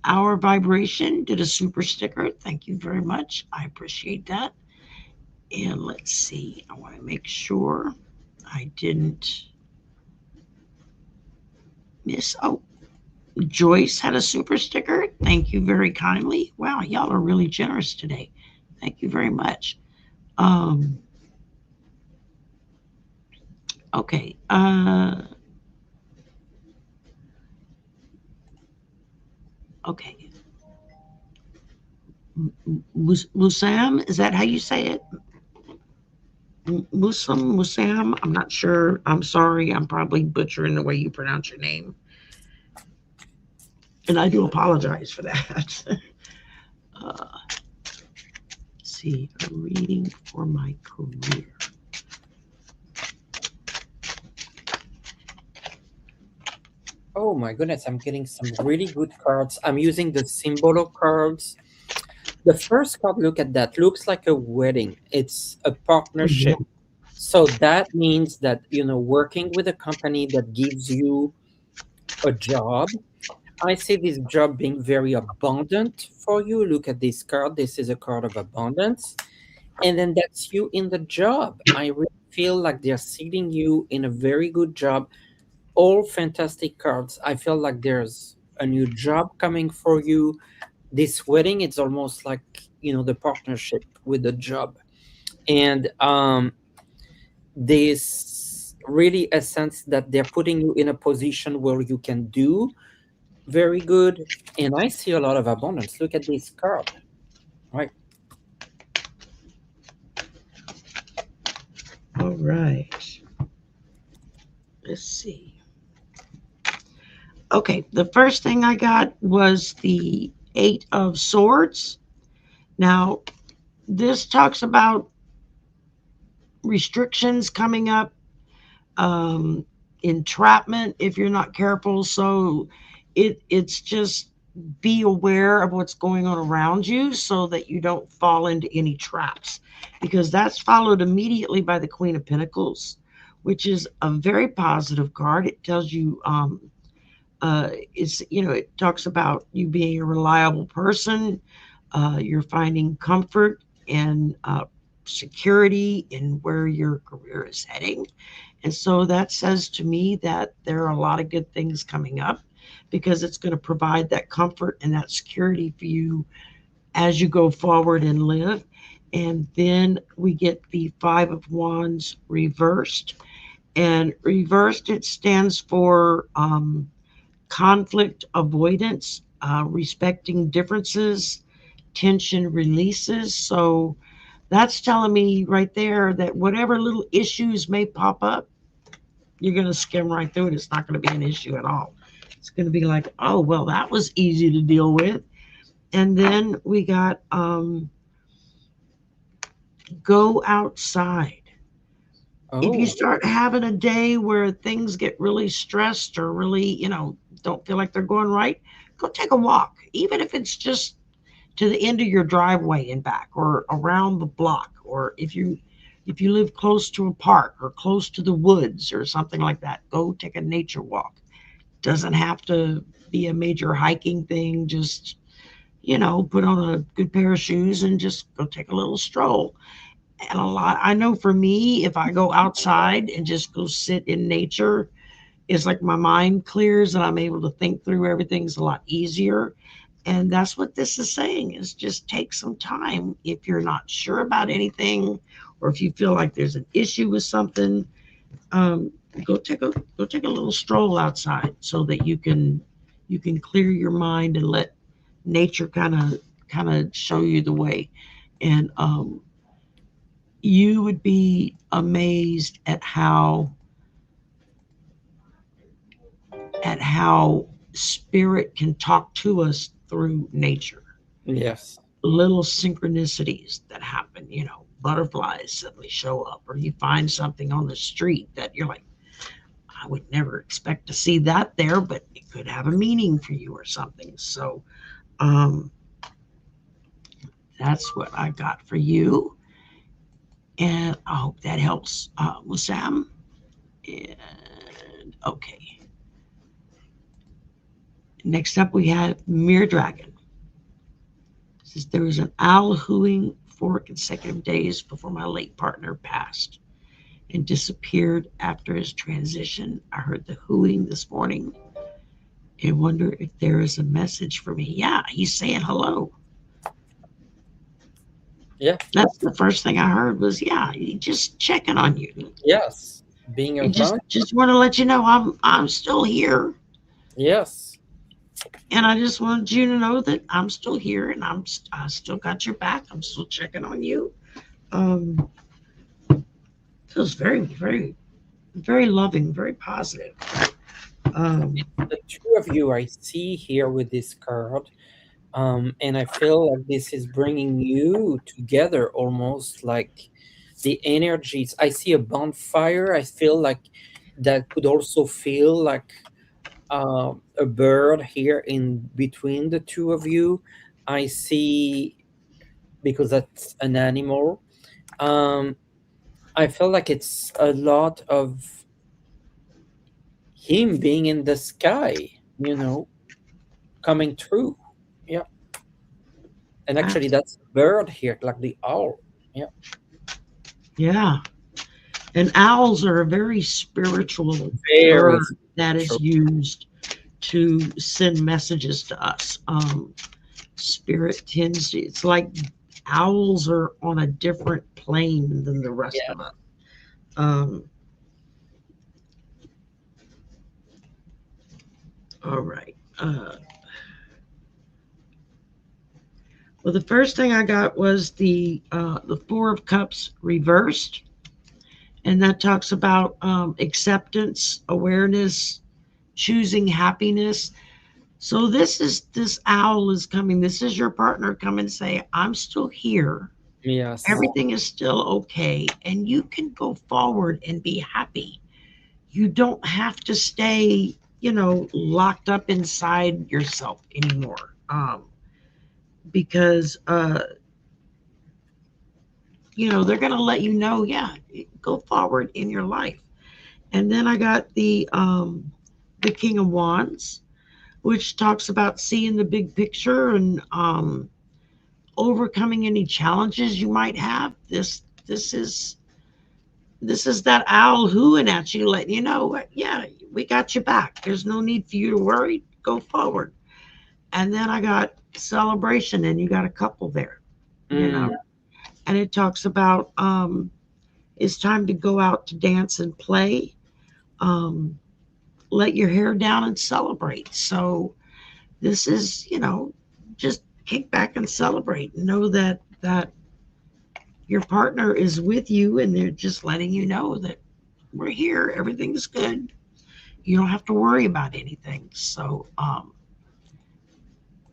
our vibration did a super sticker. Thank you very much. I appreciate that. And let's see. I want to make sure I didn't miss. Oh, Joyce had a super sticker. Thank you very kindly. Wow, y'all are really generous today. Thank you very much. Um, okay. Okay. Musam, is that how you say it? Musam. I'm not sure. I'm sorry. I'm probably butchering the way you pronounce your name, and I do apologize for that. uh, see, a reading for my career. Oh my goodness, I'm getting some really good cards. I'm using the symbol cards. The first card, look at that, looks like a wedding. It's a partnership. So that means that, working with a company that gives you a job. I see this job being very abundant for you. Look at this card. This is a card of abundance. And then that's you in the job. I really feel like they're seating you in a very good job. All fantastic cards. I feel like there's a new job coming for you. This wedding, it's almost like, the partnership with the job. And this really a sense that they're putting you in a position where you can do very good. And I see a lot of abundance. Look at this card, right? All right. Let's see. Okay, the first thing I got was the Eight of Swords. Now, this talks about restrictions coming up, um, entrapment if you're not careful. So it's just be aware of what's going on around you so that you don't fall into any traps, because that's followed immediately by the Queen of Pentacles, which is a very positive card. It tells you it talks about you being a reliable person. You're finding comfort and security in where your career is heading. And so that says to me that there are a lot of good things coming up, because it's going to provide that comfort and that security for you as you go forward and live. And then we get the Five of Wands reversed. And reversed, it stands for conflict avoidance, respecting differences, tension releases. So that's telling me right there that whatever little issues may pop up, you're going to skim right through it. It's not going to be an issue at all. It's going to be like, oh, well, that was easy to deal with. And then we got go outside. If you Oh, start having a day where things get really stressed or really, don't feel like they're going right, go take a walk, even if it's just to the end of your driveway and back, or around the block, or if you live close to a park or close to the woods or something like that, go take a nature walk. Doesn't have to be a major hiking thing. Just, put on a good pair of shoes and just go take a little stroll. And I know for me, if I go outside and just go sit in nature, it's like my mind clears and I'm able to think through everything's a lot easier. And that's what this is saying, is just take some time. If you're not sure about anything, or if you feel like there's an issue with something, um, go take a little stroll outside so that you can clear your mind and let nature kind of show you the way. And you would be amazed at how spirit can talk to us through nature. yes. Little synchronicities that happen, butterflies suddenly show up, or you find something on the street that you're like, I would never expect to see that there, but it could have a meaning for you or something. So um, that's what I got for you. And I hope that helps, Wissam. And okay. Next up, we have Mirror Dragon. It says there was an owl hooting 4 consecutive days before my late partner passed and disappeared after his transition. I heard the hooting this morning and wonder if there is a message for me. Yeah, he's saying hello. Yeah. That's the first thing I heard was, yeah, he just checking on you. Yes. Being He just around. just want to let you know I'm still here, Yes. and I just wanted you to know that I'm still here, and I still got your back. I'm still checking on you. Um, feels very, very, very loving, very positive. Um, The two of you I see here with this card, and I feel like this is bringing you together almost like the energies. I see a bonfire. I feel like that could also feel like a bird here in between the two of you. I see, because that's an animal. Um, I feel like it's a lot of him being in the sky, coming through. Yeah. And actually, that's, that's a bird here, like the owl. Yeah. yeah. And owls are a very spiritual Very bird that is true. used to send messages to us. Spirit tends to, it's like owls are on a different plane than the rest Yeah. of us. Um, All right. Well, the first thing I got was the Four of Cups reversed, and that talks about acceptance, awareness, choosing happiness. So this owl is coming. This is your partner coming to say, "I'm still here. Yes. Everything is still okay, and you can go forward and be happy. You don't have to stay, locked up inside yourself anymore." Because they're going to let you know, yeah, go forward in your life. And then I got the King of Wands, which talks about seeing the big picture and overcoming any challenges you might have. This is that owl hooing at you, letting you know, yeah, we got you back. There's no need for you to worry. Go forward. And then I got celebration, and you got a couple there, you know. Mm, And it talks about it's time to go out to dance and play. Um, let your hair down and celebrate. So this is, just kick back and celebrate. Know that your partner is with you, and they're just letting you know that we're here. Everything's good. You don't have to worry about anything. So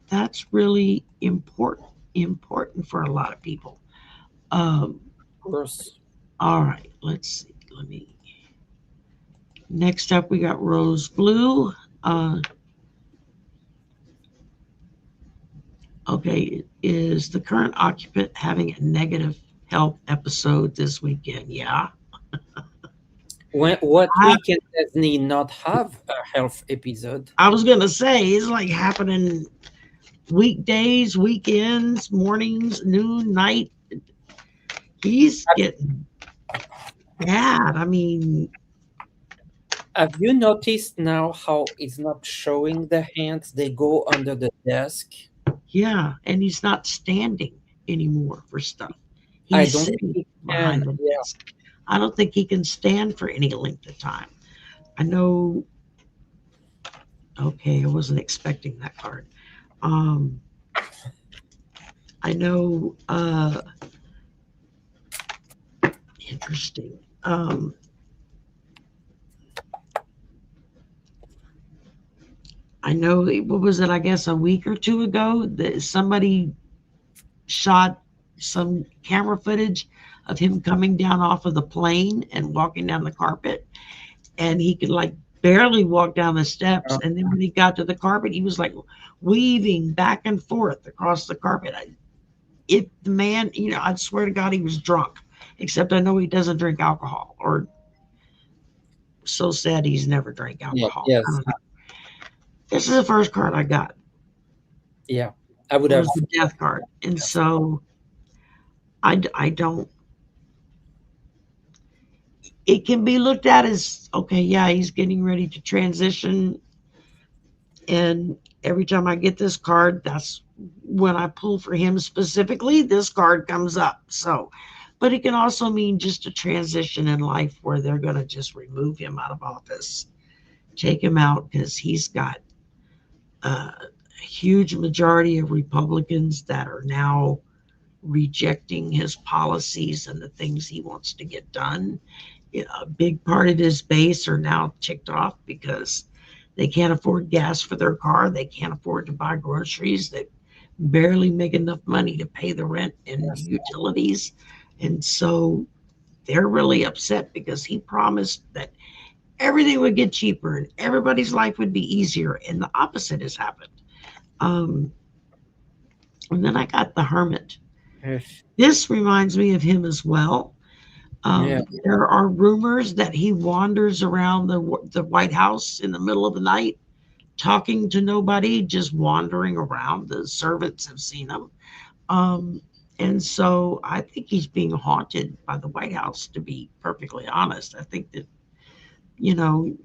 that's really important for a lot of people. Um, of course. all right, let's see. Let me. Next up, we got rose blue. Okay, is the current occupant having a negative health episode this weekend? Yeah. What I, weekend does he not have a health episode? I was going to say, it's like happening weekdays, weekends, mornings, noon, night. He's getting bad. I mean, Have you noticed now how it's not showing the hands? They go under the desk. yeah. And he's not standing anymore for stuff. I He's don't think sitting he behind can. the Yeah. desk. I don't think he can stand for any length of time. I know. Okay, I wasn't expecting that card. Um, I know. Interesting. I know. What was it? I guess a week or two ago, that somebody shot some camera footage of him coming down off of the plane and walking down the carpet, and he could like barely walk down the steps. Uh, And then when he got to the carpet, he was like weaving back and forth across the carpet. If the man, I swear to God, he was drunk. Except I know he doesn't drink alcohol, or so sad he's never drank yeah. alcohol. I Yes. don't know. This is the first card I got. Yeah. I would It have. was the death card, and Yes. so I don't. It can be looked at as okay, yeah, he's getting ready to transition, and every time I get this card, that's when I pull for him specifically. This card comes up. So, but it can also mean just a transition in life where they're going to just remove him out of office, take him out because he's got a huge majority of Republicans that are now rejecting his policies and the things he wants to get done. A big part of his base are now ticked off because they can't afford gas for their car. They can't afford to buy groceries. They barely make enough money to pay the rent and Yes. utilities. And so they're really upset because he promised that everything would get cheaper and everybody's life would be easier. And the opposite has happened. Um, and then I got the Hermit. Yes. This reminds me of him as well. Yeah. There are rumors that he wanders around the White House in the middle of the night, talking to nobody, just wandering around. The servants have seen him. Um, and so I think he's being haunted by the White House, to be perfectly honest. I think that, you know,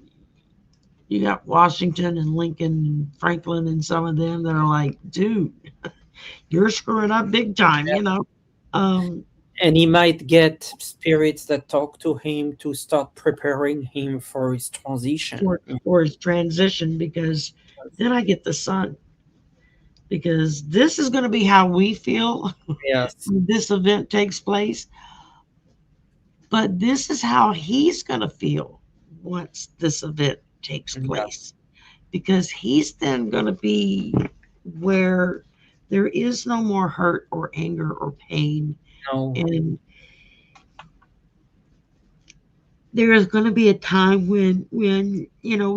you got Washington and Lincoln and Franklin and some of them that are like, dude, you're screwing up big time. Um, And he might get spirits that talk to him to start preparing him for his transition. for his transition because then I get the sun, because this is going to be how we feel Yes. when this event takes place. But this is how he's going to feel once this event takes Yeah. place, because he's then going to be where there is no more hurt or anger or pain. No. And there is going to be a time when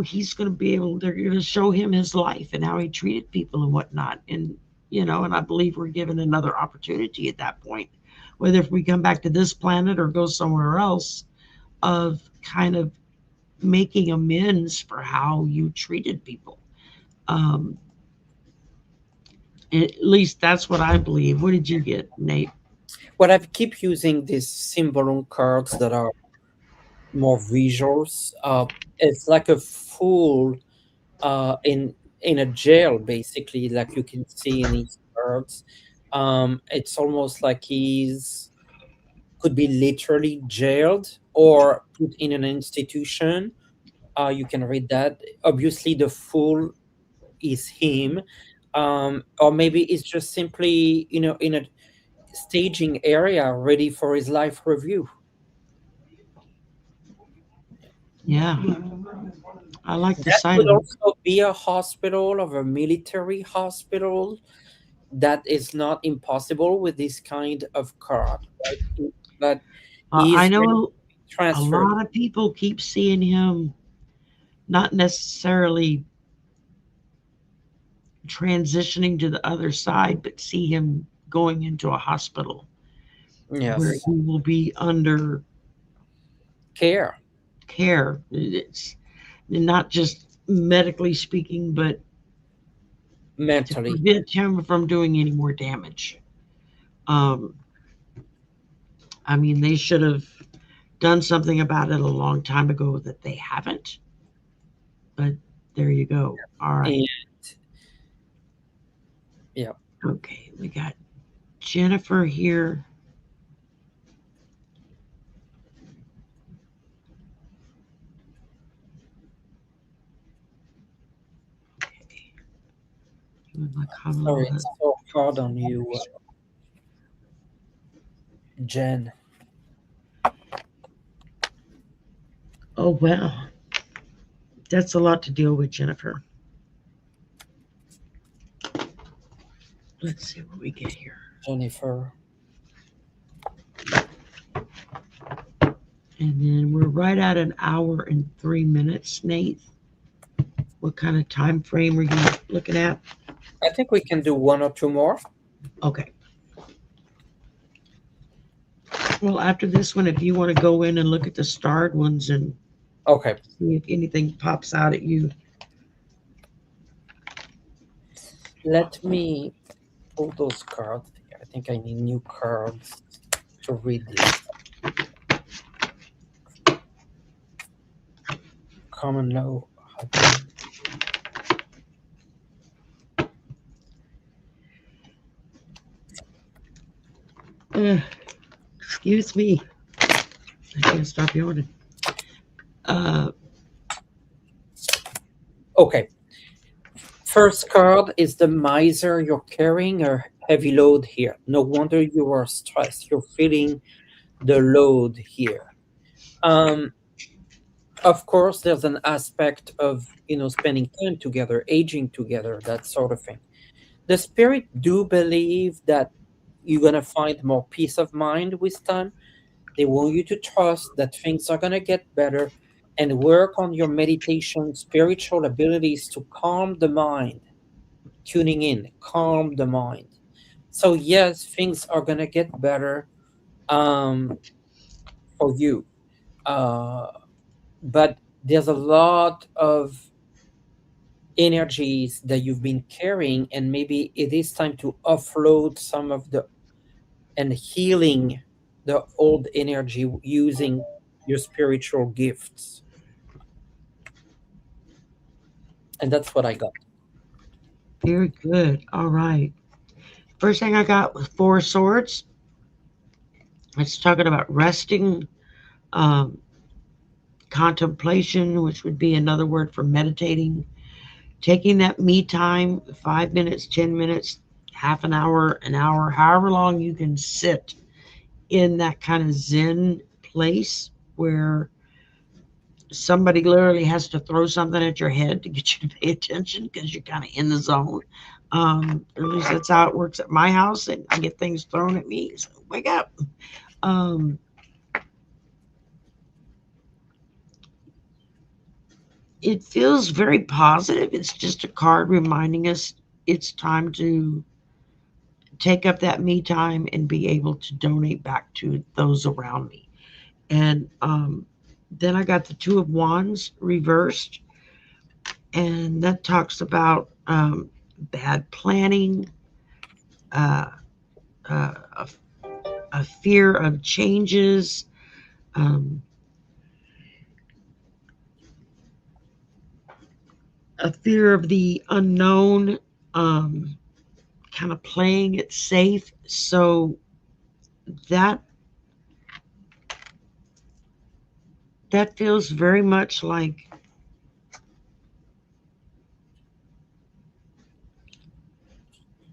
he's going to be able, they're going to show him his life and how he treated people and whatnot. And and I believe we're given another opportunity at that point, whether if we come back to this planet or go somewhere else, of kind of making amends for how you treated people. um at least that's what I believe. What did you get, Nate? Well, I keep using these symbol cards that are more visuals. It's like a fool in a jail, basically, like you can see in these cards. It's almost like he's could be literally jailed or put in an institution. You can read that. Obviously, the fool is him, or maybe it's just simply in a staging area, ready for his life review. Yeah, I like the That sight could of it. also be a hospital of a military hospital. That is not impossible with this kind of card, right? But he I is ready to know be a transferred. lot of people keep seeing him not necessarily transitioning to the other side, but see him going into a hospital where Yes, he will be under care care. It's not just medically speaking, but to mentally. prevent him from doing any more damage. Um, I mean, they should have done something about it a long time ago that they haven't, but there you go. All right. And yeah, Okay, we got Jennifer here. You would like sorry, Havaloa. it's so hard on you, Jen. Oh, wow. That's a lot to deal with, Jennifer. Let's see what we get here. Jennifer. And then we're right at an hour and 3 minutes, Nate. What kind of time frame are you looking at? I think we can do one or two more. Okay. Well, after this one, if you want to go in and look at the starred ones and Okay, see if anything pops out at you. let me pull those cards. I think I need new cards to read this. Common law. Uh, excuse me. I can't stop yawning. Uh, Okay. First card is the miser. You're carrying a heavy load here. No wonder you are stressed. You're feeling the load here. Um, of course, there's an aspect of spending time together, aging together, that sort of thing. The spirit do believe that you're gonna find more peace of mind with time. They want you to trust that things are gonna get better and work on your meditation, spiritual abilities to calm the mind, tuning in, calm the mind. So yes, things are gonna get better um, for you, uh, but there's a lot of energies that you've been carrying, and maybe it is time to offload some of the and healing the old energy using your spiritual gifts. And that's what I got. very good. All right. First thing I got was Four Swords. It's talking about resting, um, contemplation, which would be another word for meditating, taking that me time, 5 minutes, 10 minutes, half an hour, however long you can sit in that kind of Zen place where somebody literally has to throw something at your head to get you to pay attention because you're kind of in the zone. At least that's how it works at my house, and I get things thrown at me. So wake up. Um, it feels very positive. It's just a card reminding us it's time to take up that me time and be able to donate back to those around me. And then I got the Two of Wands reversed, and that talks about bad planning, uh, a, a fear of changes, um, a fear of the unknown, um, kind of playing it safe. So that that feels very much like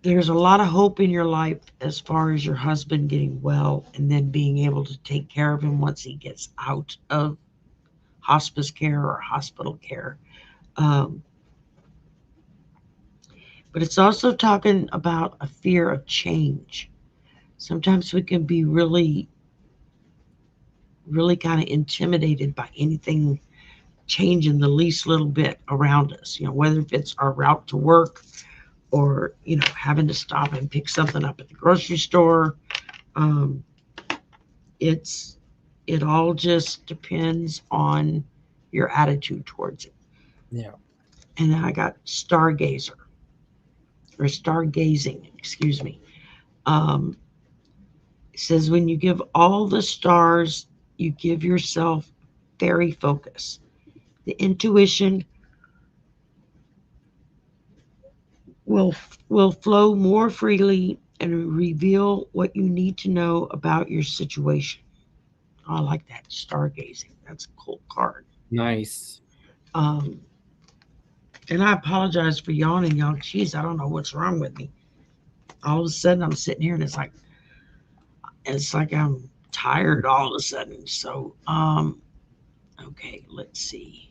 there's a lot of hope in your life as far as your husband getting well and then being able to take care of him once he gets out of hospice care or hospital care. Um, but it's also talking about a fear of change. Sometimes we can be really, really kind of intimidated by anything changing the least little bit around us, whether if it's our route to work or, having to stop and pick something up at the grocery store. Um, it's it all just depends on your attitude towards it. Yeah. And then I got stargazer or stargazing, excuse me. Um, it says when you give all the stars, you give yourself fairy focus. The intuition will will flow more freely and reveal what you need to know about your situation. I like that stargazing. That's a cool card. Nice. Um, and I apologize for yawning, y'all. Jeez, I don't know what's wrong with me. All of a sudden, I'm sitting here and it's like I'm tired all of a sudden. So, okay, let's see.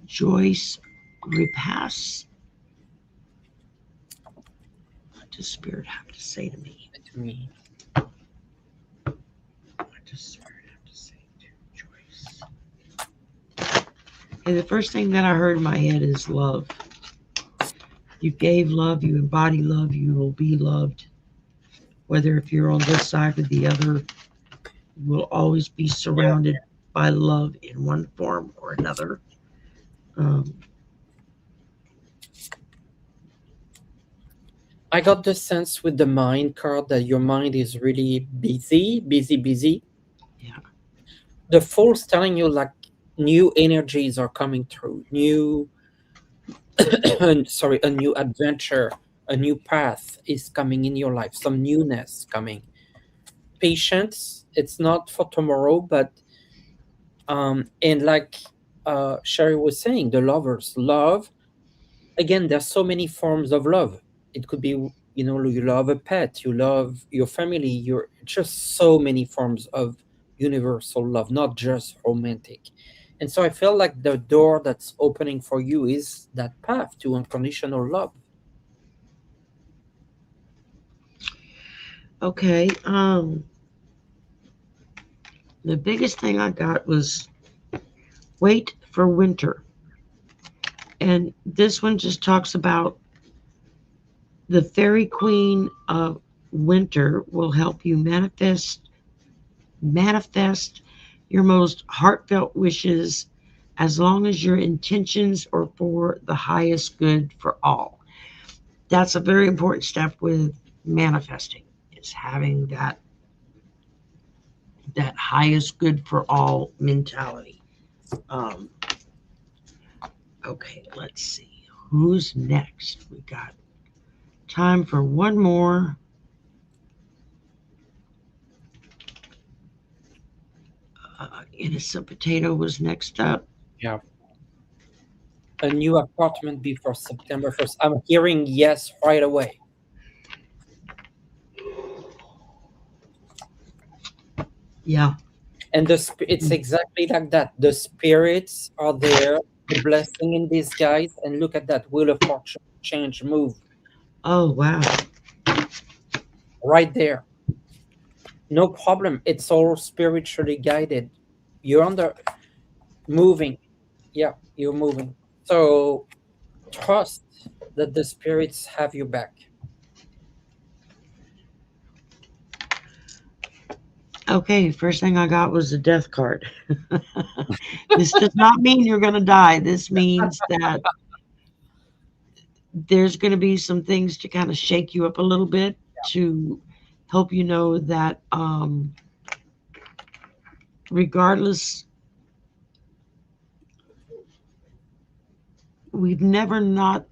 Joyce repass. What does Spirit have to say to me? To me. What does Spirit have to say to Joyce? And the first thing that I heard in my head is love. You gave love, you embody love, you will be loved. Whether if you're on this side or the other, you will always be Yeah. surrounded by love in one form or another. Um, I got the sense with the mind card that your mind is really busy, busy, busy. yeah. The Fool's telling you like new energies are coming through, new, sorry, a new adventure, a new path is coming in your life, some newness coming. Patience, it's not for tomorrow, but and like Sherry was saying, the lovers love. Again, there's so many forms of love. It could be, you love a pet, you love your family, you're just so many forms of universal love, not just romantic. And so I feel like the door that's opening for you is that path to unconditional love. Okay. The biggest thing I got was wait for winter. And this one just talks about the fairy queen of winter will help you manifest your most heartfelt wishes as long as your intentions are for the highest good for all. That's a very important step with manifesting is having that highest good for all mentality. Um, okay, let's see. Who's next? We got time for one more. Innocent Potato was next up. Yeah. a new apartment before September 1st. I'm hearing yes right away. Yeah. And it's exactly like that. The spirits are there, the blessing in disguise, and look at that wheel of fortune change move Oh, wow. right there. No problem. It's all spiritually guided. You're under moving. Yeah, you're moving. So trust that the spirits have you back. Okay, first thing I got was the death card. This does not mean you're going to die. This means that there's going to be some things to kind of shake you up a little bit to help you know that regardless, we've never not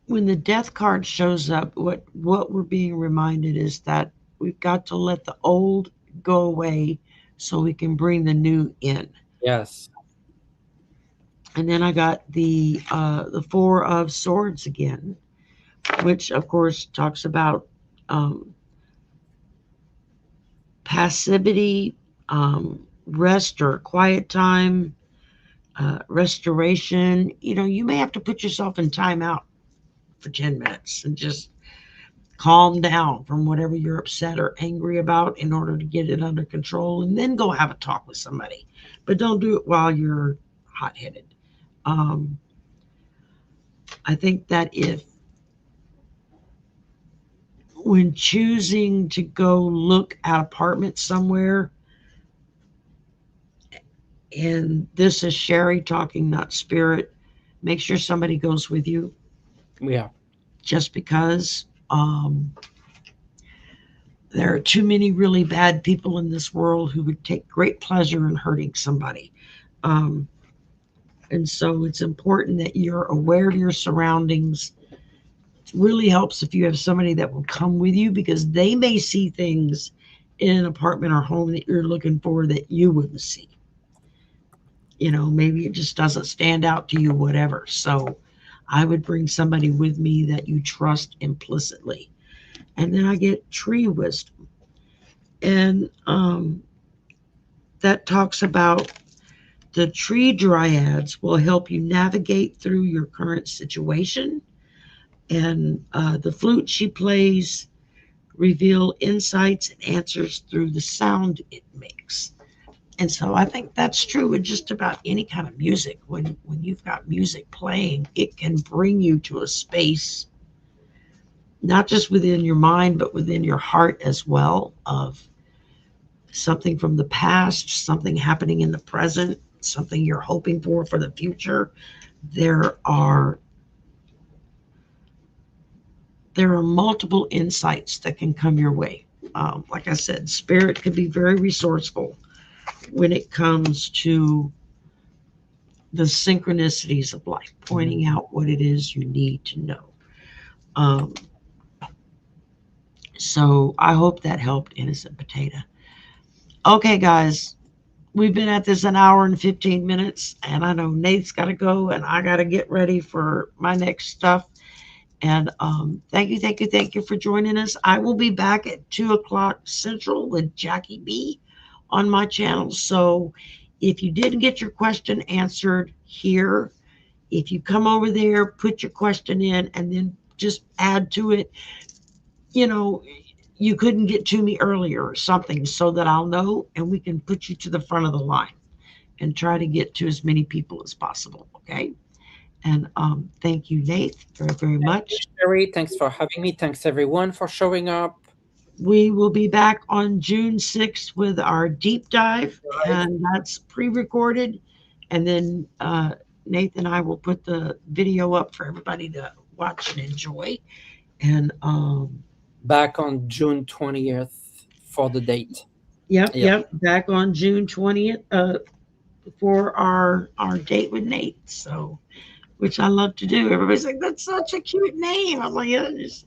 when the death card shows up, what we're being reminded is that we've got to let the old go away so we can bring the new in. Yes. And then I got the Four of Swords again, which of course talks about passivity, rest or quiet time, restoration. You know, you may have to put yourself in timeout for 10 minutes and just calm down from whatever you're upset or angry about in order to get it under control and then go have a talk with somebody. But don't do it while you're hot headed. Um, I think that if when choosing to go look at apartments somewhere, and this is Sherry talking, not spirit, make sure somebody goes with you Yeah. just because there are too many really bad people in this world who would take great pleasure in hurting somebody. Um, and so it's important that you're aware of your surroundings. It really helps if you have somebody that will come with you because they may see things in an apartment or home that you're looking for that you wouldn't see. You know, maybe it just doesn't stand out to you, whatever. So I would bring somebody with me that you trust implicitly. And then I get tree wisdom. And that talks about the tree dryads will help you navigate through your current situation. And the flute she plays reveal insights and answers through the sound it makes. And so I think that's true with just about any kind of music. When you've got music playing, it can bring you to a space, not just within your mind, but within your heart as well, of something from the past, something happening in the present, something you're hoping for the future. There are there are multiple insights that can come your way. Like I said, spirit can be very resourceful when it comes to the synchronicities of life, pointing out what it is you need to know. Um, so I hope that helped, Innocent Potato. Okay, guys, we've been at this an hour and 15 minutes, and I know Nate's got to go, and I got to get ready for my next stuff. And thank you for joining us. I will be back at 2 o'clock Central with Jackie B on my channel. So if you didn't get your question answered here, if you come over there, put your question in, and then just add to it, you know, you couldn't get to me earlier or something so that I'll know and we can put you to the front of the line and try to get to as many people as possible. Okay. And thank you, Nathe, very, very much. Sherry, thanks for having me. Thanks everyone for showing up. We will be back on June 6th with our deep dive, Right. and that's pre recorded. And then Nathan and I will put the video up for everybody to watch and enjoy. And Back on June 20th for the date. yep, back on June 20th for our date with Nate. So, which I love to do. Everybody's like, that's such a cute name. I'm like, yeah, it's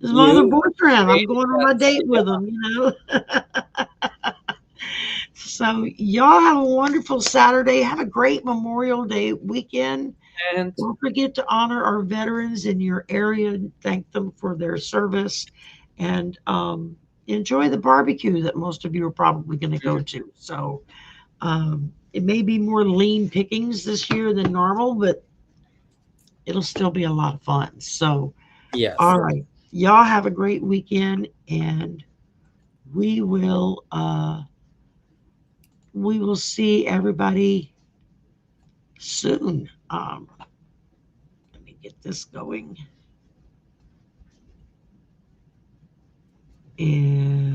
my other You boyfriend. I'm created going on that. my date with him, you know. So y'all have a wonderful Saturday. Have a great Memorial Day weekend. And Don't forget to honor our veterans in your area and thank them for their service. And enjoy the barbecue that most of you are probably going to go to. So it may be more lean pickings this year than normal, but it'll still be a lot of fun. So, yes. all right. Y'all have a great weekend, and we will uh, we will see everybody soon. Let me get this going. And